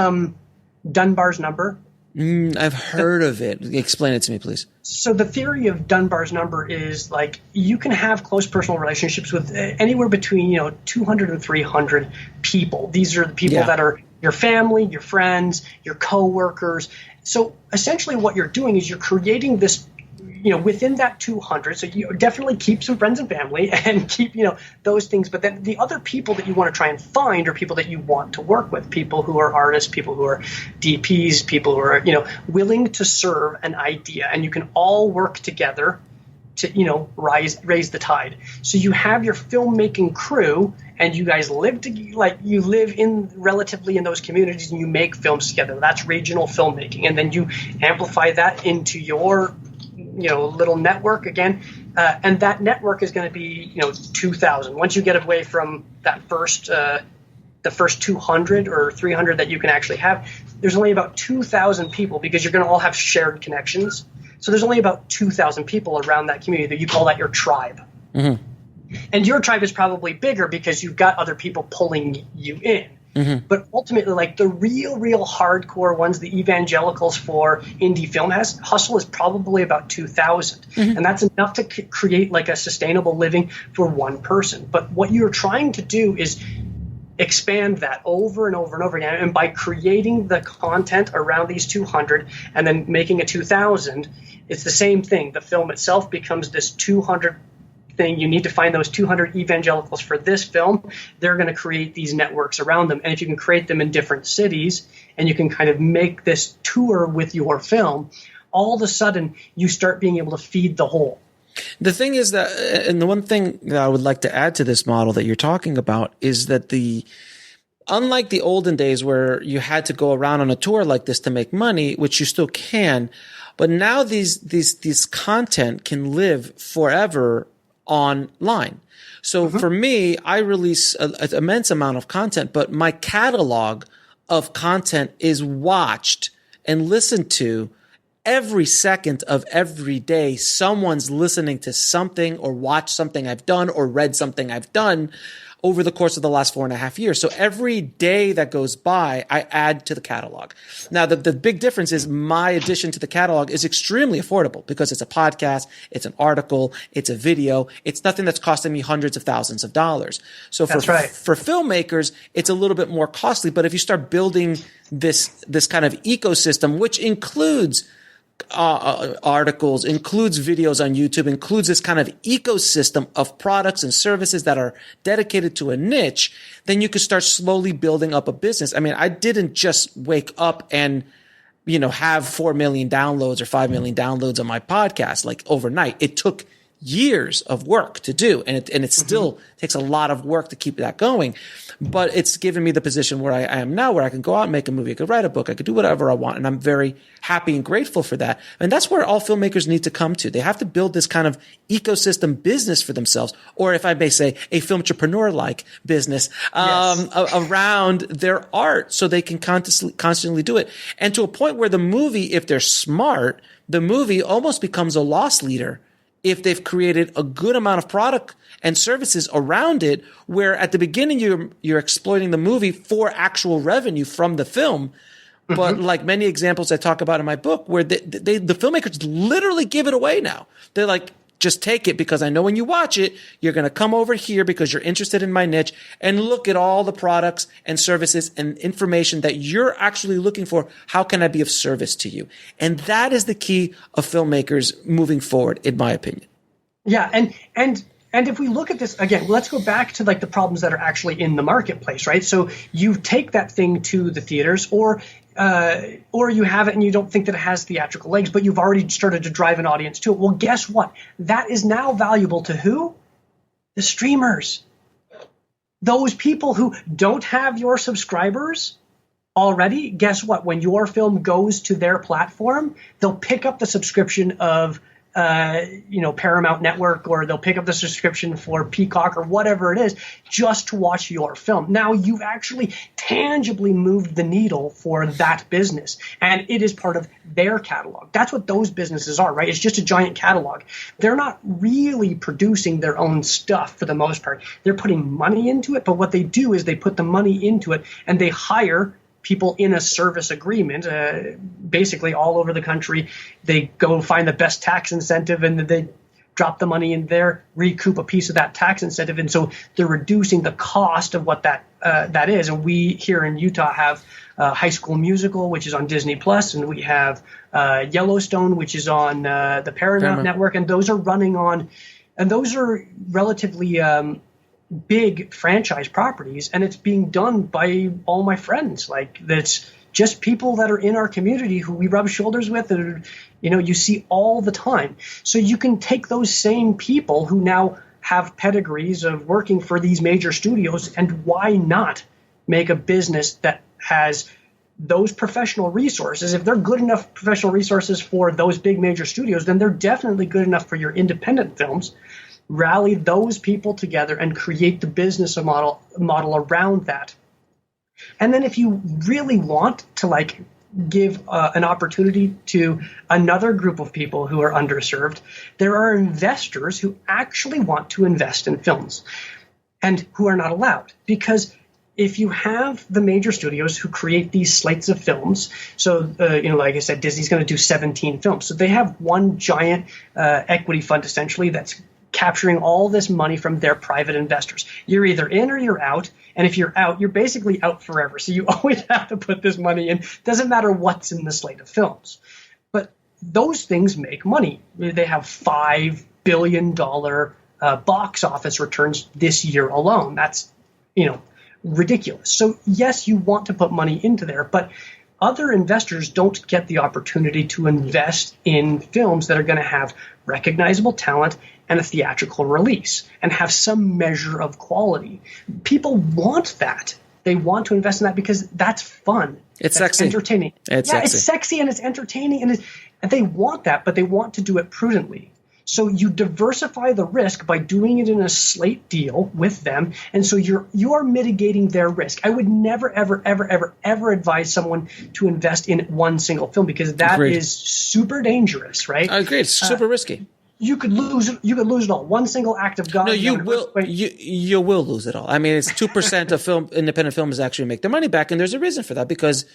Dunbar's number? I've heard of it. Explain it to me, please. So the theory of Dunbar's number is like you can have close personal relationships with anywhere between 200 and 300 people. These are the people that are your family, your friends, your coworkers. So essentially what you're doing is you're creating this within that 200, so you definitely keep some friends and family and keep, those things. But then the other people that you want to try and find are people that you want to work with, people who are artists, people who are DPs, people who are, willing to serve an idea. And you can all work together to, raise the tide. So you have your filmmaking crew and you guys live you live relatively in those communities and you make films together. That's regional filmmaking. And then you amplify that into your little network again, and that network is going to be 2,000. Once you get away from that the first 200 or 300 that you can actually have, there's only about 2,000 people because you're going to all have shared connections. So there's only about 2,000 people around that community that you call that your tribe. Mm-hmm. And your tribe is probably bigger because you've got other people pulling you in. Mm-hmm. But ultimately, like the real hardcore ones, the evangelicals for indie film hustle is probably about 2,000. Mm-hmm. And that's enough to create like a sustainable living for one person. But what you're trying to do is expand that over and over and over again. And by creating the content around these 200 and then making it 2,000, it's the same thing. The film itself becomes this 200 thing. You need to find those 200 evangelicals for this film. They're going to create these networks around them. And if you can create them in different cities and you can kind of make this tour with your film, all of a sudden you start being able to feed the whole. The thing is that, and the one thing that I would like to add to this model that you're talking about is that unlike the olden days where you had to go around on a tour like this to make money, which you still can, but now these content can live forever online. So for me, I release an immense amount of content, but my catalog of content is watched and listened to every second of every day. Someone's listening to something or watched something I've done or read something I've done over the course of the last 4.5 years. So every day that goes by, I add to the catalog. Now, the big difference is my addition to the catalog is extremely affordable because it's a podcast, it's an article, it's a video. It's nothing that's costing me hundreds of thousands of dollars. So for filmmakers, it's a little bit more costly. But if you start building this kind of ecosystem, which includes articles, includes videos on YouTube, includes this kind of ecosystem of products and services that are dedicated to a niche, then you could start slowly building up a business. I mean, I didn't just wake up and, have 4 million downloads or 5 million downloads on my podcast like overnight. It took years of work to do. And it still takes a lot of work to keep that going. But it's given me the position where I am now, where I can go out and make a movie. I could write a book. I could do whatever I want. And I'm very happy and grateful for that. And that's where all filmmakers need to come to. They have to build this kind of ecosystem business for themselves, or if I may say, a filmtrepreneur-like business around their art so they can constantly do it. And to a point where the movie, if they're smart, the movie almost becomes a loss leader if they've created a good amount of product and services around it, where at the beginning you're exploiting the movie for actual revenue from the film. But like many examples I talk about in my book, where the filmmakers literally give it away now. They're like, just take it because I know when you watch it, you're going to come over here because you're interested in my niche and look at all the products and services and information that you're actually looking for. How can I be of service to you? And that is the key of filmmakers moving forward, in my opinion. Yeah, and if we look at this again, let's go back to like the problems that are actually in the marketplace, right? So you take that thing to the theaters, or you have it and you don't think that it has theatrical legs, but you've already started to drive an audience to it. Well, guess what? That is now valuable to who? The streamers. Those people who don't have your subscribers already, guess what? When your film goes to their platform, they'll pick up the subscription of Paramount Network, or they'll pick up the subscription for Peacock or whatever it is just to watch your film. Now you've actually tangibly moved the needle for that business, and it is part of their catalog. That's what those businesses are, right? It's just a giant catalog. They're not really producing their own stuff for the most part. They're putting money into it, but what they do is they put the money into it and they hire people in a service agreement, basically all over the country. They go find the best tax incentive and they drop the money in there, recoup a piece of that tax incentive. And so they're reducing the cost of what that is. And we here in Utah have High School Musical, which is on Disney Plus, and we have Yellowstone, which is on the Paramount Network. And those are running on, and those are relatively big franchise properties, and it's being done by all my friends. Like, that's just people that are in our community who we rub shoulders with, and you see all the time. So you can take those same people who now have pedigrees of working for these major studios, and why not make a business that has those professional resources? If they're good enough professional resources for those big major studios, then they're definitely good enough for your independent films. Rally those people together and create the business model around that. And then if you really want to give an opportunity to another group of people who are underserved, there are investors who actually want to invest in films and who are not allowed. Because if you have the major studios who create these slates of films, so, like I said, Disney's going to do 17 films. So they have one giant equity fund, essentially, that's capturing all this money from their private investors. You're either in or you're out. And if you're out, you're basically out forever. So you always have to put this money in. Doesn't matter what's in the slate of films. But those things make money. They have $5 billion box office returns this year alone. That's, ridiculous. So yes, you want to put money into there, but other investors don't get the opportunity to invest in films that are going to have recognizable talent and a theatrical release and have some measure of quality. People want that. They want to invest in that because that's fun. It's that's sexy. Entertaining. It's sexy and it's entertaining, and they want that, but they want to do it prudently. So you diversify the risk by doing it in a slate deal with them, and so you are mitigating their risk. I would never, ever, ever, ever, ever advise someone to invest in one single film because that is super dangerous, right? I agree. It's super risky. You could lose it all. One single act of God. No, you will. You will lose it all. I mean, it's 2% of independent films actually make their money back, and there's a reason for that because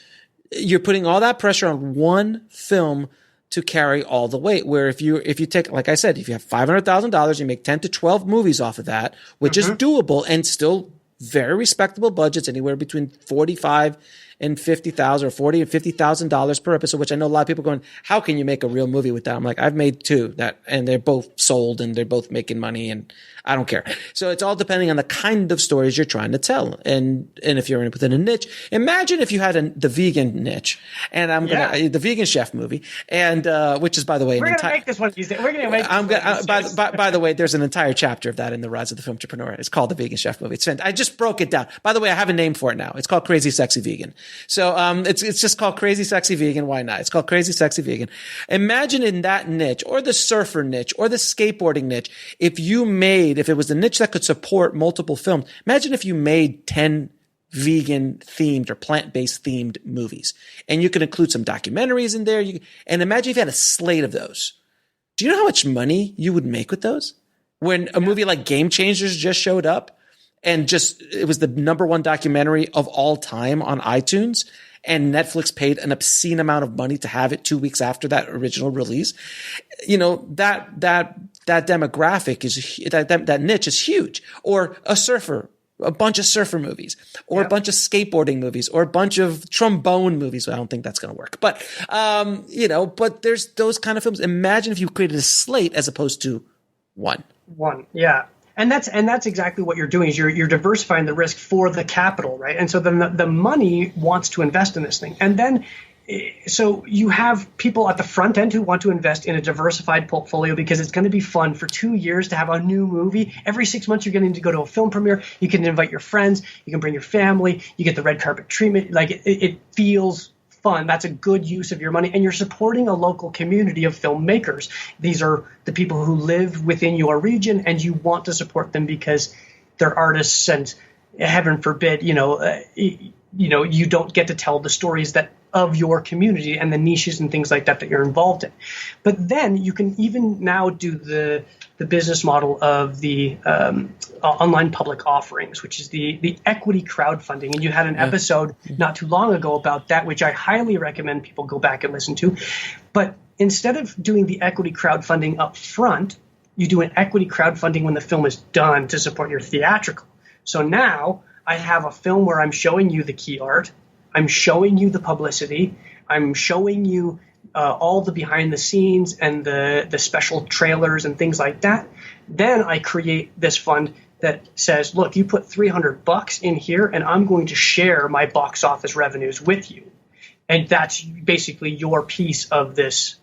you're putting all that pressure on one film to carry all the weight. Where if you take, like I said, if you have $500,000, you make 10 to 12 movies off of that, which is doable and still very respectable budgets, anywhere between $45,000 and $50,000 or $40,000 and $50,000 per episode, which I know a lot of people are going, how can you make a real movie with that? I'm like, I've made two and they're both sold and they're both making money and I don't care. So it's all depending on the kind of stories you're trying to tell. And if you're within a niche, imagine if you had the vegan niche and the vegan chef movie and, which is, by the way, we're going to make this one. We're going to make by the way, there's an entire chapter of that in the Rise of the Filmtrepreneur. It's called the Vegan Chef Movie. I just broke it down. By the way, I have a name for it now. It's called Crazy Sexy Vegan. So, it's just called Crazy Sexy Vegan. Why not? It's called Crazy Sexy Vegan. Imagine in that niche or the surfer niche or the skateboarding niche, if it was the niche that could support multiple films, imagine if you made 10 vegan themed or plant-based themed movies and you could include some documentaries in there. And imagine if you had a slate of those. Do you know how much money you would make with those? When a movie like Game Changers just showed up and it was the #1 documentary of all time on iTunes, and Netflix paid an obscene amount of money to have it 2 weeks after that original release. That demographic that niche is huge. Or a bunch of surfer movies, or a bunch of skateboarding movies, or a bunch of trombone movies. I don't think that's going to work, but but there's those kind of films. Imagine if you created a slate as opposed to One. Yeah. And that's exactly what you're doing is you're diversifying the risk for the capital, right? And so then the money wants to invest in this thing. And then so you have people at the front end who want to invest in a diversified portfolio because it's going to be fun for 2 years to have a new movie. Every 6 months, you're getting to go to a film premiere. You can invite your friends. You can bring your family. You get the red carpet treatment. Like it feels fun. That's a good use of your money. And you're supporting a local community of filmmakers. These are the people who live within your region, and you want to support them because they're artists. And heaven forbid, you don't get to tell the stories of your community and the niches and things like that you're involved in. But then you can even now do the business model of the online public offerings, which is the equity crowdfunding. And you had an episode not too long ago about that, which I highly recommend people go back and listen to. But instead of doing the equity crowdfunding up front, you do an equity crowdfunding when the film is done to support your theatrical. So now I have a film where I'm showing you the key art, I'm showing you the publicity, I'm showing you all the behind the scenes and the special trailers and things like that. Then I create this fund that says, look, you put $300 in here and I'm going to share my box office revenues with you. And that's basically your piece of this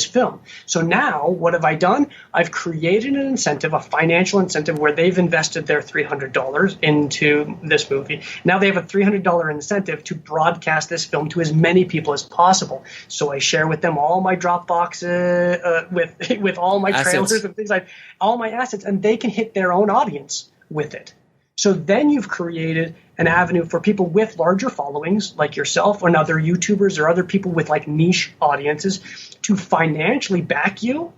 film. So now what have I done? I've created an incentive, a financial incentive where they've invested their $300 into this movie. Now they have a $300 incentive to broadcast this film to as many people as possible. So I share with them all my Dropbox with all my trailers and things like all my assets, and they can hit their own audience with it. So then you've created an avenue for people with larger followings like yourself and other YouTubers or other people with like niche audiences to financially back you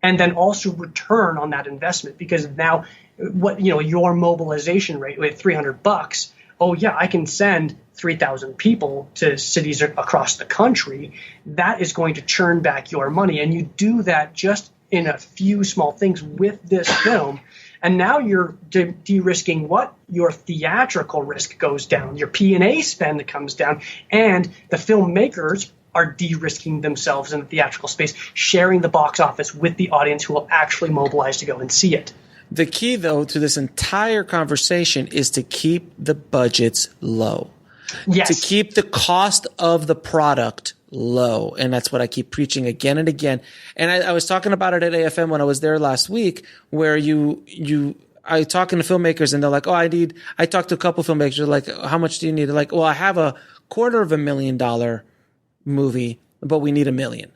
and then also return on that investment. Because now your mobilization rate with $300, oh yeah, I can send 3,000 people to cities across the country. That is going to churn back your money. And you do that just in a few small things with this film. And now you're de-risking what? Your theatrical risk goes down. Your P&A spend comes down. And the filmmakers are de-risking themselves in the theatrical space, sharing the box office with the audience who will actually mobilize to go and see it. The key, though, to this entire conversation is to keep the budgets low. Yes. To keep the cost of the product low. And that's what I keep preaching again and again. And I was talking about it at AFM when I was there last week, where I talking to filmmakers and they're like, I talked to a couple filmmakers. They're like, how much do you need? They're like, well, I have a $250,000 movie, but we need $1 million.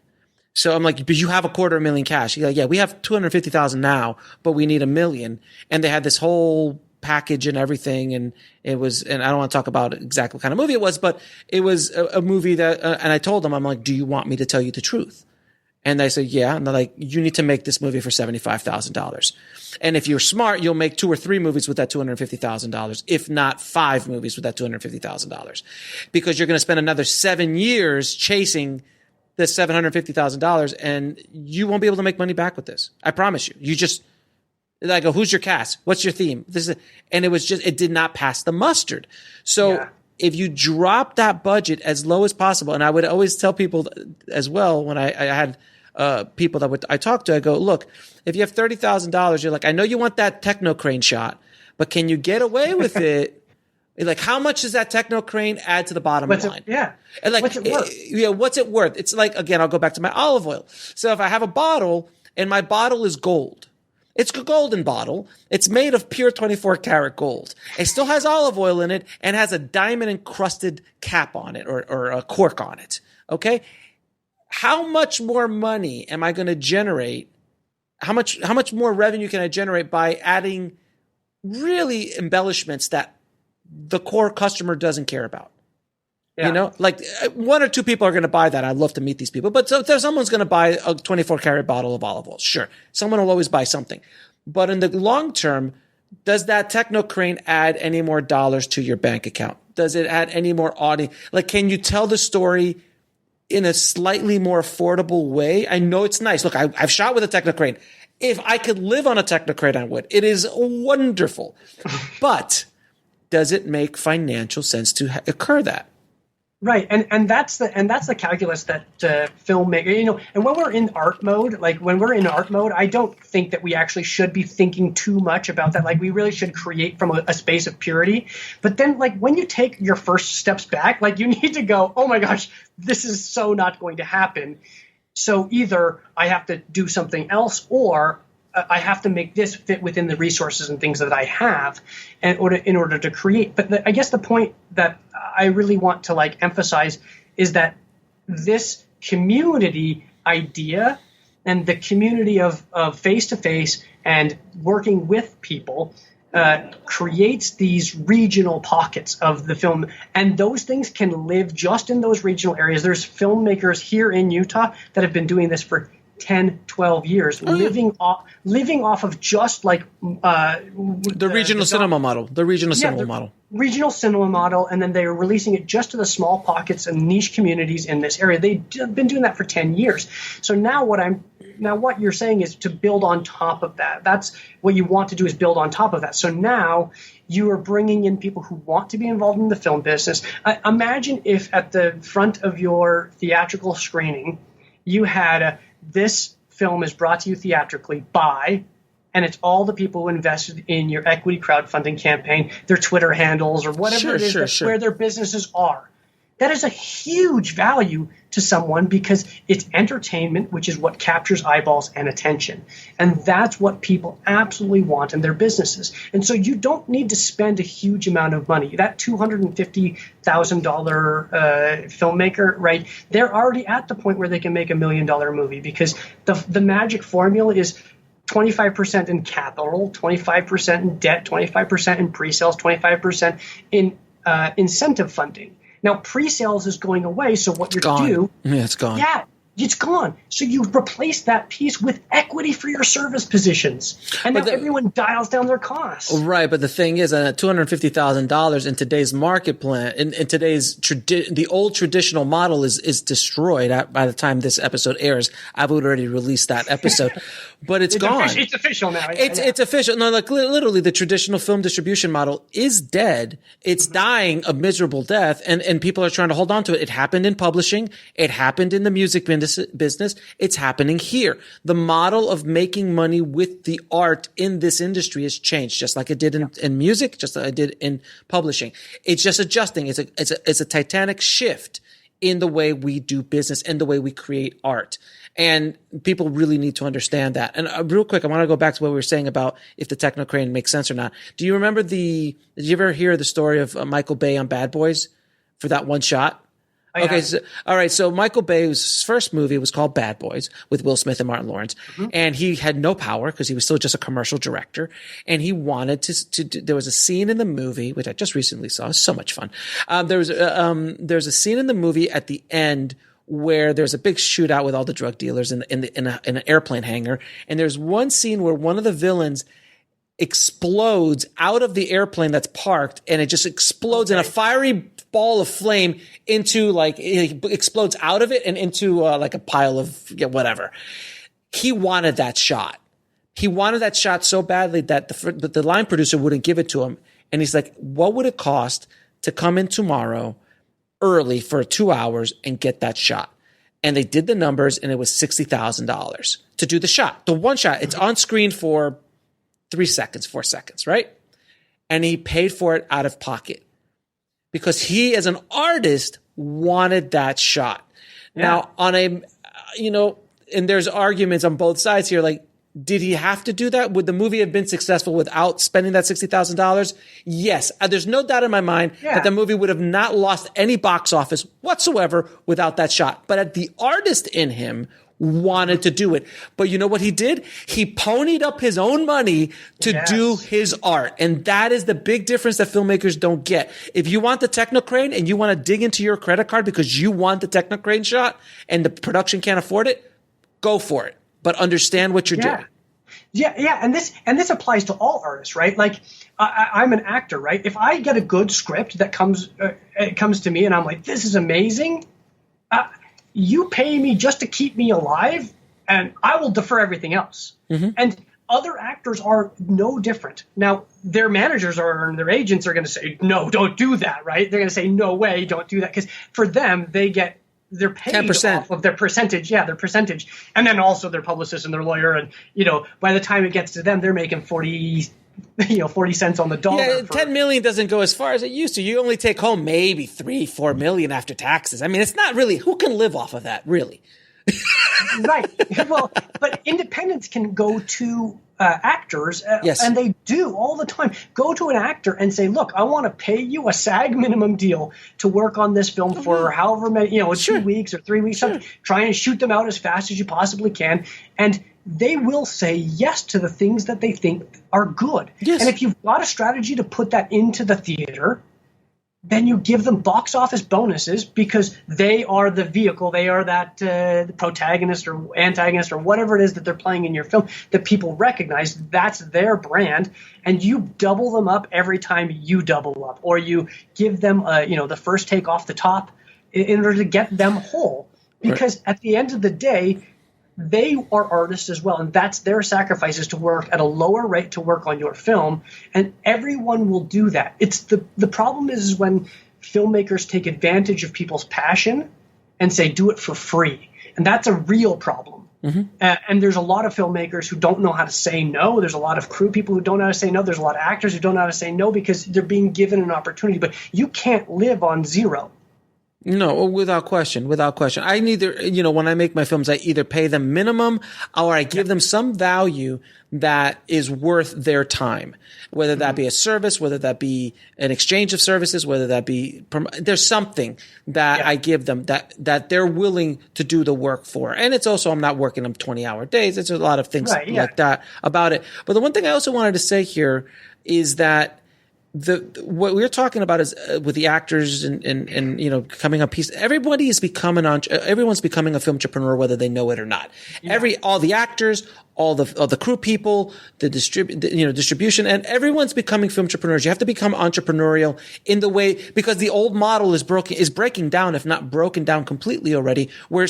So I'm like, but you have $250,000 cash. He's like, yeah, we have 250,000 now, but we need $1 million. And they had this whole package and everything. And it was, and I don't want to talk about exactly what kind of movie it was, but it was a movie that, and I told them, I'm like, do you want me to tell you the truth? And they said, yeah. And they're like, you need to make this movie for $75,000. And if you're smart, you'll make 2 or 3 movies with that $250,000, if not 5 movies with that $250,000, because you're going to spend another 7 years chasing this $750,000 and you won't be able to make money back with this. I promise you. You just, I go, who's your cast? What's your theme? And it did not pass the mustard. So if you drop that budget as low as possible, and I would always tell people as well when I had people that I talked to, I go, look, if you have $30,000, you're like, I know you want that techno crane shot, but can you get away with it? Like, how much does that techno crane add to the bottom line? And like, what's it worth? What's it worth? It's like, again, I'll go back to my olive oil. So if I have a bottle and my bottle is gold, it's a golden bottle. It's made of pure 24 karat gold. It still has olive oil in it and has a diamond encrusted cap on it or a cork on it. Okay. How much more money am I going to generate? How much more revenue can I generate by adding really embellishments that the core customer doesn't care about? Yeah. Like 1 or 2 people are going to buy that. I'd love to meet these people. But so if someone's going to buy a 24 karat bottle of olive oil, sure. Someone will always buy something. But in the long term, does that techno crane add any more dollars to your bank account? Does it add any more audience? Like, can you tell the story in a slightly more affordable way? I know it's nice. Look, I've shot with a techno crane. If I could live on a techno crane, I would. It is wonderful. But does it make financial sense to occur that? Right, and that's the calculus that filmmaker, and when we're in art mode, I don't think that we actually should be thinking too much about that. Like, we really should create from a space of purity. But then, like, when you take your first steps back, like, you need to go, oh my gosh, this is so not going to happen. So either I have to do something else, or I have to make this fit within the resources and things that I have in order to create. But I guess the point that I really want to emphasize is that this community idea and the community of face-to-face and working with people creates these regional pockets of the film. And those things can live just in those regional areas. There's filmmakers here in Utah that have been doing this for 10, 12 years, living off of just the regional cinema model. The regional cinema model. Regional cinema model, and then they're releasing it just to the small pockets and niche communities in this area. They've been doing that for 10 years. So now what you're saying is to build on top of that. That's what you want to do, is build on top of that. So now you are bringing in people who want to be involved in the film business. Imagine if at the front of your theatrical screening you had this film is brought to you theatrically by, and it's all the people who invested in your equity crowdfunding campaign, their Twitter handles, or whatever where their businesses are. That is a huge value to someone because it's entertainment, which is what captures eyeballs and attention. And that's what people absolutely want in their businesses. And so you don't need to spend a huge amount of money. That $250,000 filmmaker, right? They're already at the point where they can make $1 million movie, because the magic formula is 25% in capital, 25% in debt, 25% in pre-sales, 25% in incentive funding. Now, pre-sales is going away, so what you're going to do... Yeah, it's gone. Yeah, it's gone. So you replace that piece with equity for your service positions. And now everyone dials down their costs. Right, but the thing is that $250,000 in today's market plan, in today's the old traditional model is destroyed by the time this episode airs. I've already released that episode. But it's gone. It's official now. It's official. No, literally the traditional film distribution model is dead. It's dying a miserable death, and people are trying to hold on to it. It happened in publishing. It happened in the music business. It's happening here. The model of making money with the art in this industry has changed, just like it did in music, just like it did in publishing. It's just adjusting. It's a titanic shift in the way we do business and the way we create art. And people really need to understand that. And real quick, I want to go back to what we were saying about if the Technocrane makes sense or not. Do you remember did you ever hear the story of Michael Bay on Bad Boys for that one shot? Okay. All right. So Michael Bay's first movie was called Bad Boys with Will Smith and Martin Lawrence. Mm-hmm. And he had no power because he was still just a commercial director. And he wanted to there was a scene in the movie, which I just recently saw. It was so much fun. There's a scene in the movie at the end where there's a big shootout with all the drug dealers in an airplane hangar. And there's one scene where one of the villains explodes out of the airplane that's parked, and it just explodes in a fiery ball of flame into it explodes out of it and into a pile of whatever. He wanted that shot. He wanted that shot so badly that the line producer wouldn't give it to him. And he's like, what would it cost to come in tomorrow early for 2 hours and get that shot? And they did the numbers, and it was $60,000 to do the shot. The one shot, it's on screen for 4 seconds, right? And he paid for it out of pocket because he, as an artist, wanted that shot. Yeah. Now, and there's arguments on both sides here. Like, did he have to do that? Would the movie have been successful without spending that $60,000? Yes. There's no doubt in my mind that the movie would have not lost any box office whatsoever without that shot. But the artist in him wanted to do it. But you know what he did? He ponied up his own money to do his art. And that is the big difference that filmmakers don't get. If you want the Technocrane and you want to dig into your credit card because you want the Technocrane shot and the production can't afford it, go for it. But understand what you're doing. Yeah, and this applies to all artists, right? Like, I'm an actor, right? If I get a good script that comes to me and I'm like, this is amazing, you pay me just to keep me alive, and I will defer everything else. Mm-hmm. And other actors are no different. Now, their managers and their agents are going to say, no, don't do that, right? They're going to say, no way, don't do that. Because for them, they're paid 10%. off of their percentage. Yeah, their percentage. And then also their publicist and their lawyer. And, by the time it gets to them, they're making 40 cents on the dollar. Yeah, 10 million doesn't go as far as it used to. You only take home maybe 3-4 million after taxes. I mean, it's not really, who can live off of that, really? Right. Well, but independents can go to actors, yes. and they do all the time. Go to an actor and say, look, I want to pay you a SAG minimum deal to work on this film for however many, Sure. 2 weeks or 3 weeks. Sure. Try and shoot them out as fast as you possibly can. And they will say yes to the things that they think are good. Yes. And if you've got a strategy to put that into the theater, then you give them box office bonuses because they are the vehicle. They are that protagonist or antagonist or whatever it is that they're playing in your film that people recognize. That's their brand. And you double them up every time you double up, or you give them the first take off the top in order to get them whole. Because at the end of the day, they are artists as well, and that's their sacrifices to work at a lower rate to work on your film, and everyone will do that. It's the problem is when filmmakers take advantage of people's passion and say do it for free, and that's a real problem. Mm-hmm. And there's a lot of filmmakers who don't know how to say no. There's a lot of crew people who don't know how to say no. There's a lot of actors who don't know how to say no because they're being given an opportunity, but you can't live on zero. No, without question, without question. I neither, when I make my films, I either pay them minimum or I give them some value that is worth their time, whether that be a service, whether that be an exchange of services, whether that be, there's something that I give them that they're willing to do the work for. And it's also, I'm not working them 20-hour days. It's a lot of things like that about it. But the one thing I also wanted to say here is that what we're talking about is with the actors and coming up piece. Everyone's becoming a filmtrepreneur, whether they know it or not. Yeah. All the actors, all the crew people, the distribution, and everyone's becoming filmtrepreneurs. You have to become entrepreneurial in the way, because the old model is breaking down, if not broken down completely already, where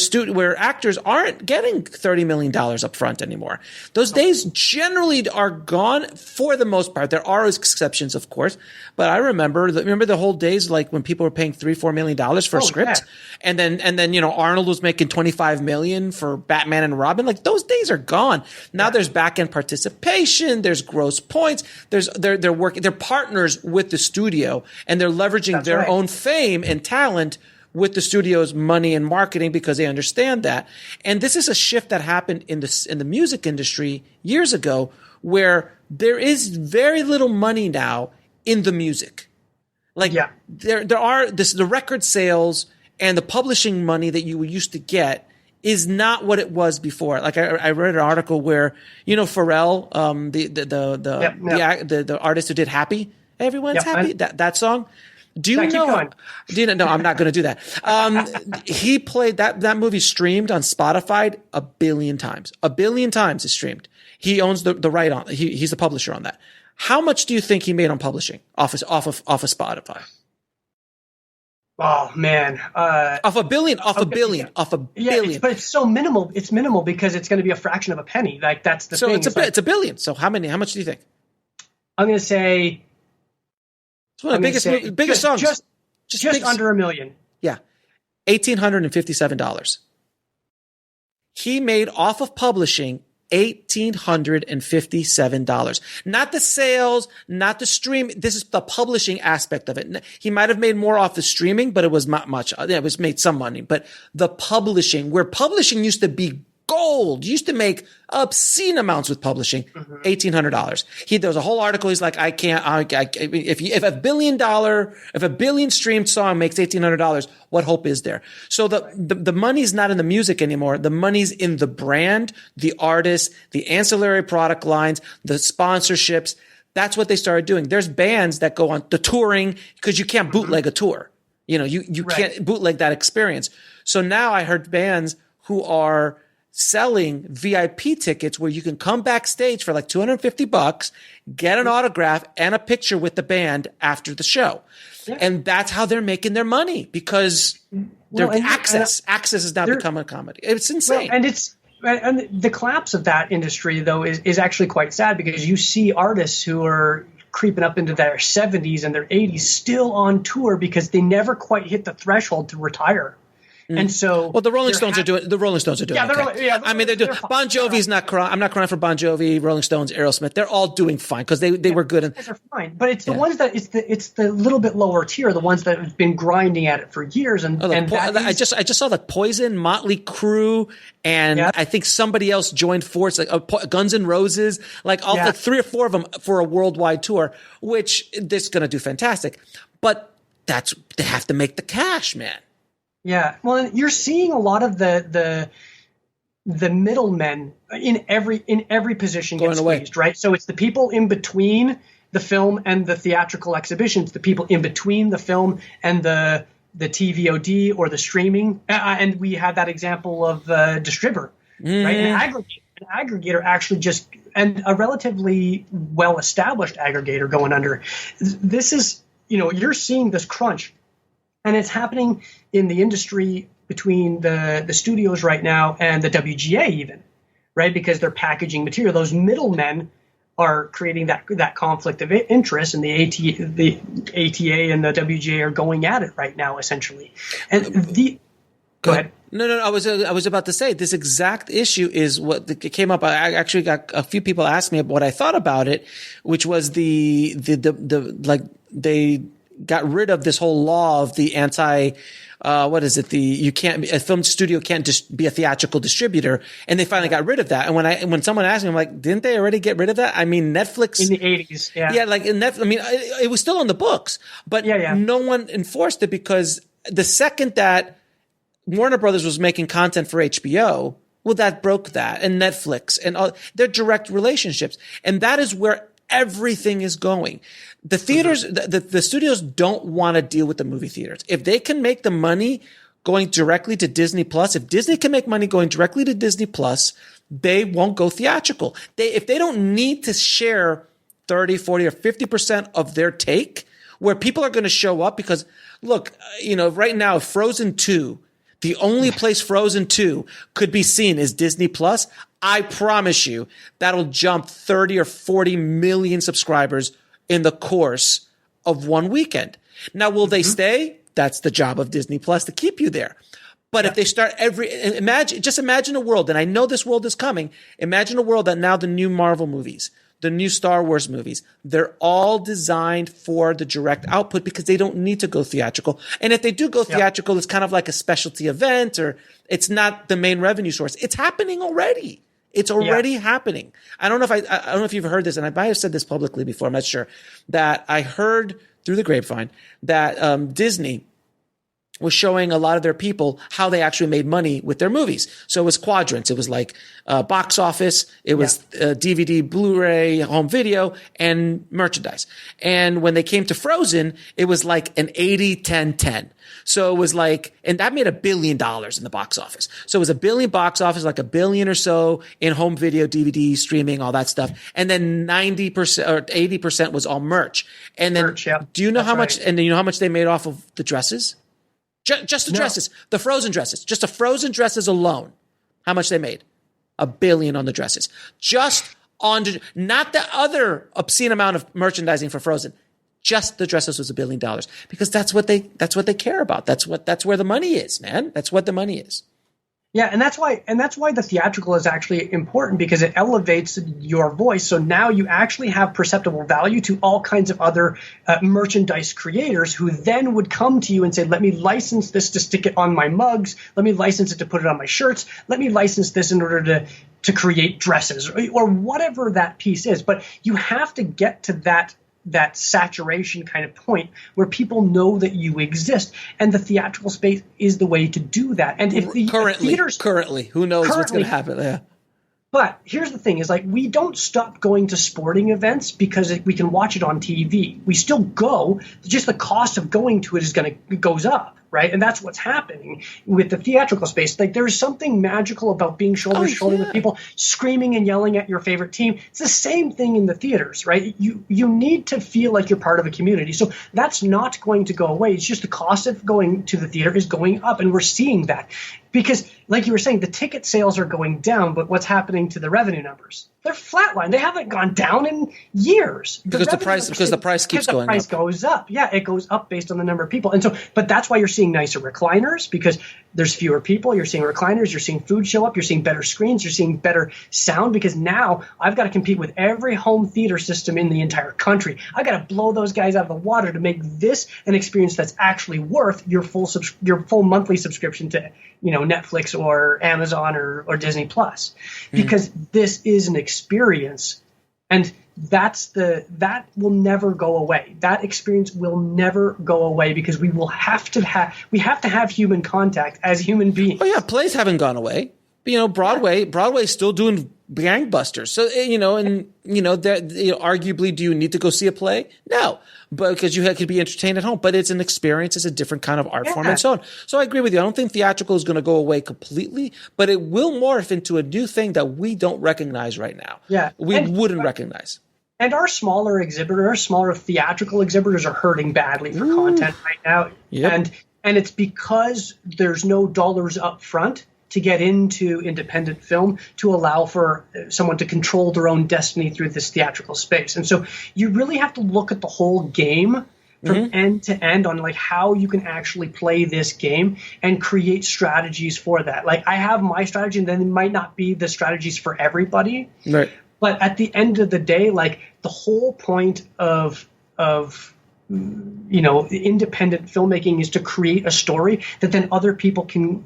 actors aren't getting $30 million up front anymore. Those days generally are gone for the most part. There are exceptions, of course, but I remember the whole days, like when people were paying $3-4 million for a script, and then Arnold was making $25 million for Batman and Robin. Like, those days are gone. Now there's back end participation, there's gross points, they're working, they're partners with the studio, and they're leveraging their own fame and talent with the studio's money and marketing because they understand that. And this is a shift that happened in the music industry years ago, where there is very little money now in the music. Like there are the record sales and the publishing money that you used to get is not what it was before. Like I read an article where, Pharrell, the artist who did Happy, Everyone's Happy, that song. Do you know? No, I'm not going to do that. He played that movie streamed on Spotify 1 billion times. 1 billion times is streamed. He owns the right on. He's the publisher on that. How much do you think he made on publishing off of Spotify? Oh man, off a billion. Yeah, but it's so minimal. It's minimal because it's going to be a fraction of a penny. Like, that's the thing. It's a billion. So how much do you think? I'm going to say it's one of the biggest songs. Just under $1 million. Yeah, $1,857. He made off of publishing $1,857. Not the sales, not the stream. This is the publishing aspect of it. He might have made more off the streaming, but it was not much. It was made some money, but the publishing, where publishing used to be gold, used to make obscene amounts with publishing, $1,800. There was a whole article. He's like, if a billion streamed song makes $1,800, what hope is there? So the money's not in the music anymore. The money's in the brand, the artists, the ancillary product lines, the sponsorships. That's what they started doing. There's bands that go on the touring because you can't bootleg a tour. You can't bootleg that experience. So now I heard bands who are selling VIP tickets where you can come backstage for like $250, get an autograph and a picture with the band after the show. Yeah. And that's how they're making their money, because access has now become a comedy. It's insane. Well, And the collapse of that industry, though, is actually quite sad, because you see artists who are creeping up into their 70s and their 80s still on tour because they never quite hit the threshold to retire. And so, well, the Rolling Stones are doing. The Rolling Stones are doing. Yeah, I mean, they're doing. Bon Jovi's not crying. I'm not crying for Bon Jovi, Rolling Stones, Aerosmith. They're all doing fine because they were good. They're fine, but it's the ones that it's the little bit lower tier, the ones that have been grinding at it for years. I just saw like Poison, Motley Crue, and I think somebody else joined force, like Guns N' Roses, like all like 3 or 4 of them for a worldwide tour, which this is going to do fantastic. But they have to make the cash, man. Yeah, well, you're seeing a lot of the middlemen in every position get squeezed, right? So it's the people in between the film and the theatrical exhibitions, the people in between the film and the TVOD or the streaming, and we had that example of distributor, right? An aggregator actually just, and a relatively well-established aggregator going under. This is, you're seeing this crunch. And it's happening in the industry between the studios right now and the WGA even, right? Because they're packaging material. Those middlemen are creating that conflict of interest, and the ATA and the WGA are going at it right now, essentially. And go ahead. No. I was about to say this exact issue is what came up. I actually got a few people ask me what I thought about it, which was the they got rid of this whole law of the a film studio can't just be a theatrical distributor, and they finally got rid of that. And when someone asked me, I'm like, didn't they already get rid of that? I mean, Netflix in the 80s, like in Netflix. I mean, it was still on the books, but no one enforced it, because the second that Warner Brothers was making content for HBO, well, that broke that, and Netflix and all their direct relationships, and that is where everything is going. The theaters, the studios don't want to deal with the movie theaters. If they can make the money going directly to Disney Plus, if Disney can make money going directly to Disney Plus, they won't go theatrical. If they don't need to share 30, 40, or 50% of their take, where people are going to show up, because look, right now, Frozen 2, the only place Frozen 2 could be seen is Disney Plus. I promise you that'll jump 30 or 40 million subscribers in the course of one weekend. Now, will they stay? That's the job of Disney Plus, to keep you there. But if they start imagine a world, and I know this world is coming. Imagine a world that now the new Marvel movies, the new Star Wars movies, they're all designed for the direct output, because they don't need to go theatrical. And if they do go theatrical, it's kind of like a specialty event, or it's not the main revenue source. It's happening already. It's already happening. I don't know if you've heard this, and I might have said this publicly before, I'm not sure, that I heard through the grapevine that Disney was showing a lot of their people how they actually made money with their movies. So it was quadrants. It was like box office, it was DVD, Blu-ray, home video, and merchandise. And when they came to Frozen, it was like an 80-10-10. So it was like, and that made $1 billion in the box office. So it was $1 billion box office, like $1 billion or so in home video, DVD, streaming, all that stuff. And then 90% or 80% was all merch. And then do you know how much, and then you know how much they made off of the dresses? Just the dresses, the Frozen dresses, just the Frozen dresses alone. How much they made? $1 billion on the dresses. Just on, not the other obscene amount of merchandising for Frozen. Just the dresses was $1 billion, because that's what they care about. That's where the money is, man. That's what the money is. Yeah, and that's why the theatrical is actually important, because it elevates your voice. So now you actually have perceptible value to all kinds of other merchandise creators, who then would come to you and say, let me license this to stick it on my mugs. Let me license it to put it on my shirts. Let me license this in order to create dresses, or whatever that piece is. But you have to get to that saturation kind of point where people know that you exist, and the theatrical space is the way to do that. And if the currently, who knows what's going to happen? Yeah. But here's the thing: is like, we don't stop going to sporting events because we can watch it on TV. We still go; just the cost of going to it goes up, right? And that's what's happening with the theatrical space. Like, there's something magical about being shoulder to shoulder with people, screaming and yelling at your favorite team. It's the same thing in the theaters, right? You need to feel like you're part of a community. So that's not going to go away. It's just the cost of going to the theater is going up, and we're seeing that. Because, like you were saying, the ticket sales are going down, but what's happening to the revenue numbers? They're flatlined. They haven't gone down in years. Because the price keeps going up. The price goes up. Yeah, it goes up based on the number of people. And so, but that's why you're seeing nicer recliners, because there's fewer people. You're seeing recliners. You're seeing food show up. You're seeing better screens. You're seeing better sound, because now I've got to compete with every home theater system in the entire country. I've got to blow those guys out of the water to make this an experience that's actually worth your full monthly subscription to, Netflix or Amazon or Disney Plus, because this is an experience, and that will never go away. That experience will never go away, because we have to have human contact as human beings. Oh yeah, plays haven't gone away. But, Broadway's still doing gangbusters. So, arguably, do you need to go see a play? No, but because you could be entertained at home, but it's an experience. It's a different kind of art form and so on. So I agree with you. I don't think theatrical is going to go away completely, but it will morph into a new thing that we don't recognize right now. Yeah. We wouldn't recognize. And our smaller theatrical exhibitors are hurting badly for content right now. Yep. And it's because there's no dollars up front to get into independent film to allow for someone to control their own destiny through this theatrical space. And so you really have to look at the whole game from end to end on like how you can actually play this game and create strategies for that. Like I have my strategy, and then it might not be the strategies for everybody. Right. But at the end of the day, like the whole point of independent filmmaking is to create a story that then other people can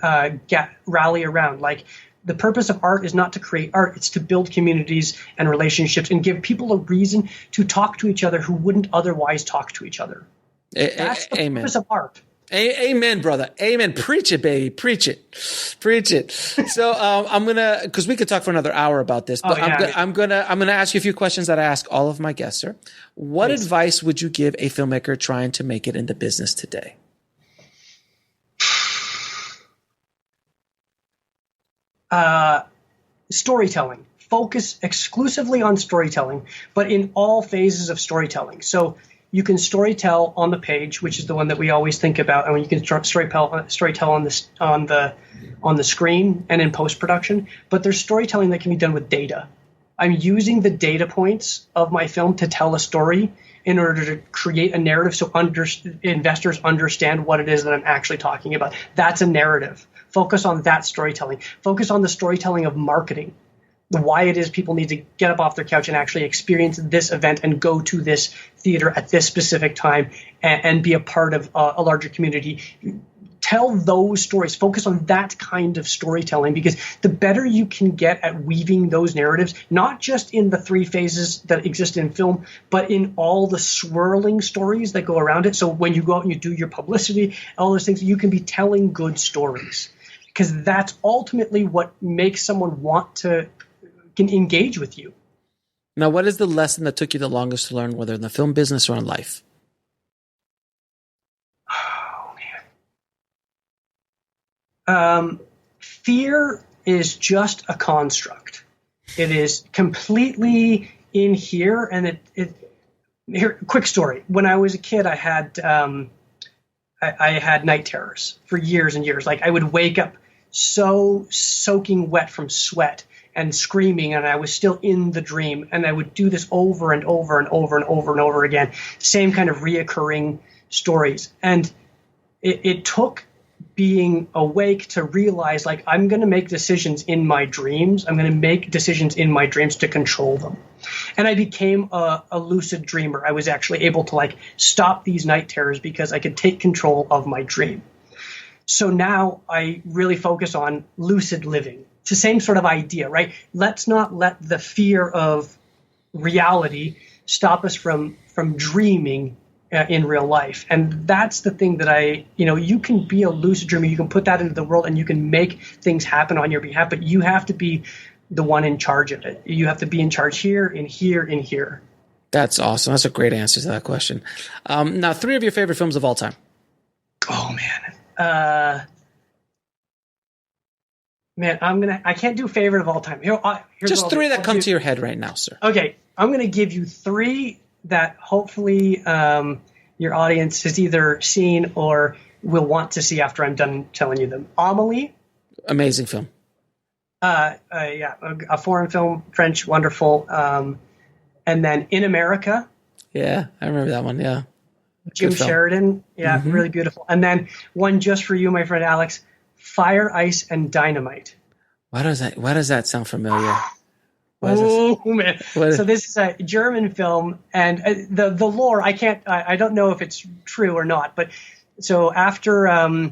rally around. Like the purpose of art is not to create art, it's to build communities and relationships and give people a reason to talk to each other who wouldn't otherwise talk to each other. That's the purpose of art. Amen, brother. Amen. Preach it, baby. Preach it. Preach it. So because we could talk for another hour about this, but I'm gonna ask you a few questions that I ask all of my guests, sir. What advice would you give a filmmaker trying to make it into business today? Storytelling. Focus exclusively on storytelling, but in all phases of storytelling. So you can storytell on the page, which is the one that we always think about, and you can storytell on the screen and in post-production. But there's storytelling that can be done with data. I'm using the data points of my film to tell a story in order to create a narrative so investors understand what it is that I'm actually talking about. That's a narrative. Focus on that storytelling. Focus on the storytelling of marketing. Why it is people need to get up off their couch and actually experience this event and go to this theater at this specific time and be a part of a larger community. Tell those stories. Focus on that kind of storytelling, because the better you can get at weaving those narratives, not just in the three phases that exist in film, but in all the swirling stories that go around it. So when you go out and you do your publicity, all those things, you can be telling good stories, because that's ultimately what makes someone want to can engage with you. Now, what is the lesson that took you the longest to learn, whether in the film business or in life? Oh, man. Fear is just a construct. It is completely in here. And here, quick story. When I was a kid, I had night terrors for years and years. Like I would wake up so soaking wet from sweat and screaming, and I was still in the dream, and I would do this over and over and over and over and over again, same kind of reoccurring stories. And it took being awake to realize, like, I'm going to make decisions in my dreams. I'm going to make decisions in my dreams to control them. And I became a lucid dreamer. I was actually able to, like, stop these night terrors because I could take control of my dream. So now I really focus on lucid living. It's the same sort of idea, right? Let's not let the fear of reality stop us from dreaming in real life. And that's the thing that you can be a lucid dreamer. You can put that into the world and you can make things happen on your behalf, but you have to be the one in charge of it. You have to be in charge here and here and here. That's awesome. That's a great answer to that question. Now, 3 of your favorite films of all time. Oh, man. Man, I can't do favorite of all time. Here's just 3 that come to your head right now, sir. Okay, I'm going to give you 3 that hopefully your audience has either seen or will want to see after I'm done telling you them. Amelie. Amazing film. A foreign film, French, wonderful. And then In America. Yeah, I remember that one. Yeah. Jim Sheridan. Yeah, really beautiful. And then one just for you, my friend Alex, Fire, Ice, and Dynamite. Why does that sound familiar? Oh man! So this is a German film, and the lore I don't know if it's true or not, but so after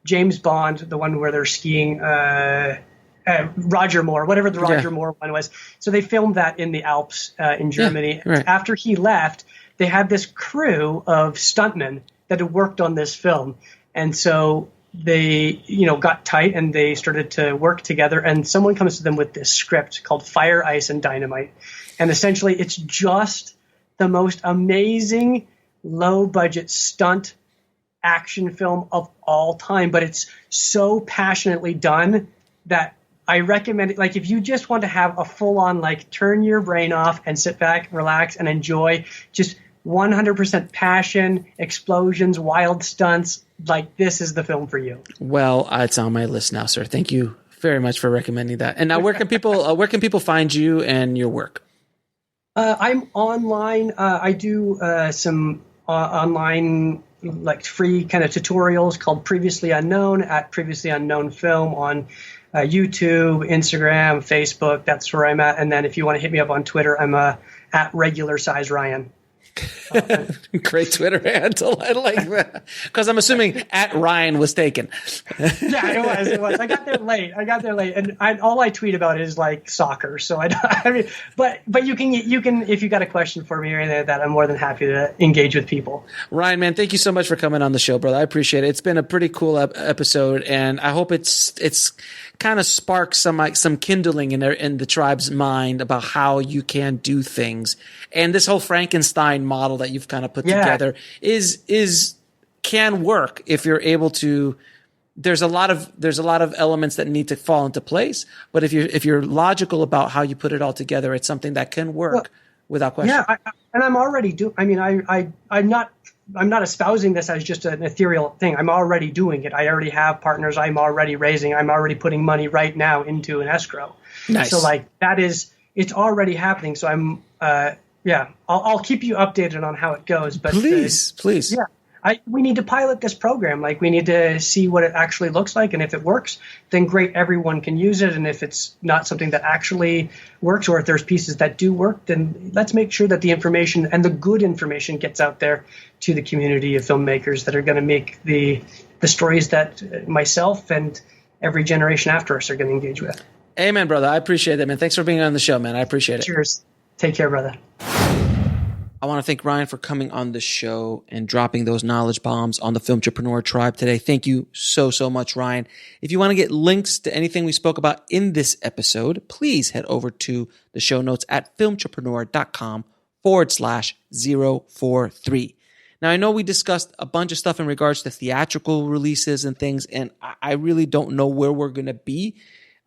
James Bond, the one where they're skiing, Roger Moore, whatever the Roger Moore one was, so they filmed that in the Alps in Germany. Yeah, right. After he left, they had this crew of stuntmen that had worked on this film, and so they, got tight and they started to work together, and someone comes to them with this script called Fire, Ice, and Dynamite. And essentially it's just the most amazing low budget stunt action film of all time, but it's so passionately done that I recommend it. Like if you just want to have a full on, like turn your brain off and sit back, relax and enjoy just 100% passion, explosions, wild stunts, like this is the film for you. Well, it's on my list now, sir. Thank you very much for recommending that. And now where can people find you and your work? I'm online. I do some online like free kind of tutorials called Previously Unknown at Previously Unknown Film on YouTube, Instagram, Facebook. That's where I'm at. And then if you want to hit me up on Twitter, I'm at Regular Size Ryan. Great Twitter handle. I like that because I'm assuming at Ryan was taken. Yeah, it was. I got there late, and all I tweet about is like soccer. So but you can if you got a question for me or anything like that, I'm more than happy to engage with people. Ryan, man, thank you so much for coming on the show, brother. I appreciate it. It's been a pretty cool episode, and I hope it's kind of sparks some kindling in the tribe's mind about how you can do things. And this whole Frankenstein model that you've kind of put together can work if you're able to. There's a lot of elements that need to fall into place, but if you're logical about how you put it all together, it's something that can work without question. Yeah, and I'm already doing. I mean, I'm not espousing this as just an ethereal thing. I'm already doing it. I already have partners. I'm already raising. I'm already putting money right now into an escrow. Nice. So it's already happening. So I'm. I'll keep you updated on how it goes. But please. Yeah, we need to pilot this program. Like we need to see what it actually looks like, and if it works, then great, everyone can use it. And if it's not something that actually works, or if there's pieces that do work, then let's make sure that the information and the good information gets out there to the community of filmmakers that are going to make the stories that myself and every generation after us are going to engage with. Amen, brother. I appreciate that, man. Thanks for being on the show, man. I appreciate it. Cheers. Take care, brother. I want to thank Ryan for coming on the show and dropping those knowledge bombs on the Filmtrepreneur tribe today. Thank you so, so much, Ryan. If you want to get links to anything we spoke about in this episode, please head over to the show notes at filmtrepreneur.com/043. Now, I know we discussed a bunch of stuff in regards to theatrical releases and things, and I really don't know where we're going to be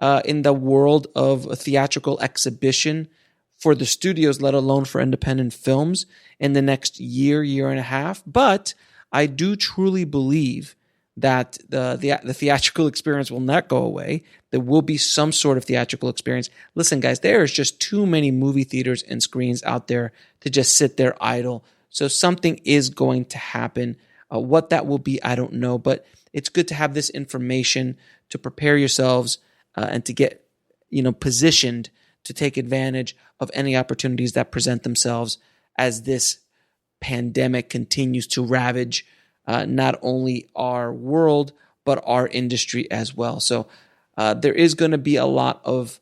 in the world of a theatrical exhibition for the studios, let alone for independent films in the next year and a half. But I do truly believe that the theatrical experience will not go away. There will be some sort of theatrical experience. Listen, guys, there is just too many movie theaters and screens out there to just sit there idle. So something is going to happen. What that will be, I don't know. But it's good to have this information to prepare yourselves and to get positioned to take advantage of any opportunities that present themselves as this pandemic continues to ravage not only our world, but our industry as well. So there is going to be a lot of,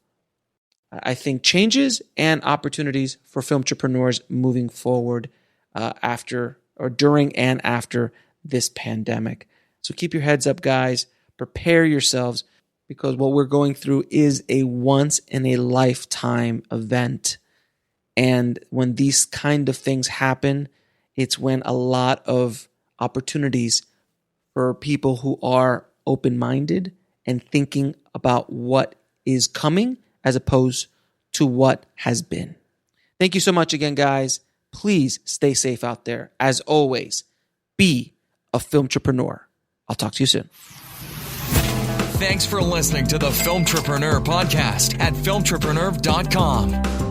I think, changes and opportunities for filmtrepreneurs moving forward after or during and after this pandemic. So keep your heads up, guys. Prepare yourselves, because what we're going through is a once-in-a-lifetime event. And when these kind of things happen, it's when a lot of opportunities for people who are open-minded and thinking about what is coming as opposed to what has been. Thank you so much again, guys. Please stay safe out there. As always, be a filmtrepreneur. I'll talk to you soon. Thanks for listening to the Filmtrepreneur podcast at filmtrepreneur.com.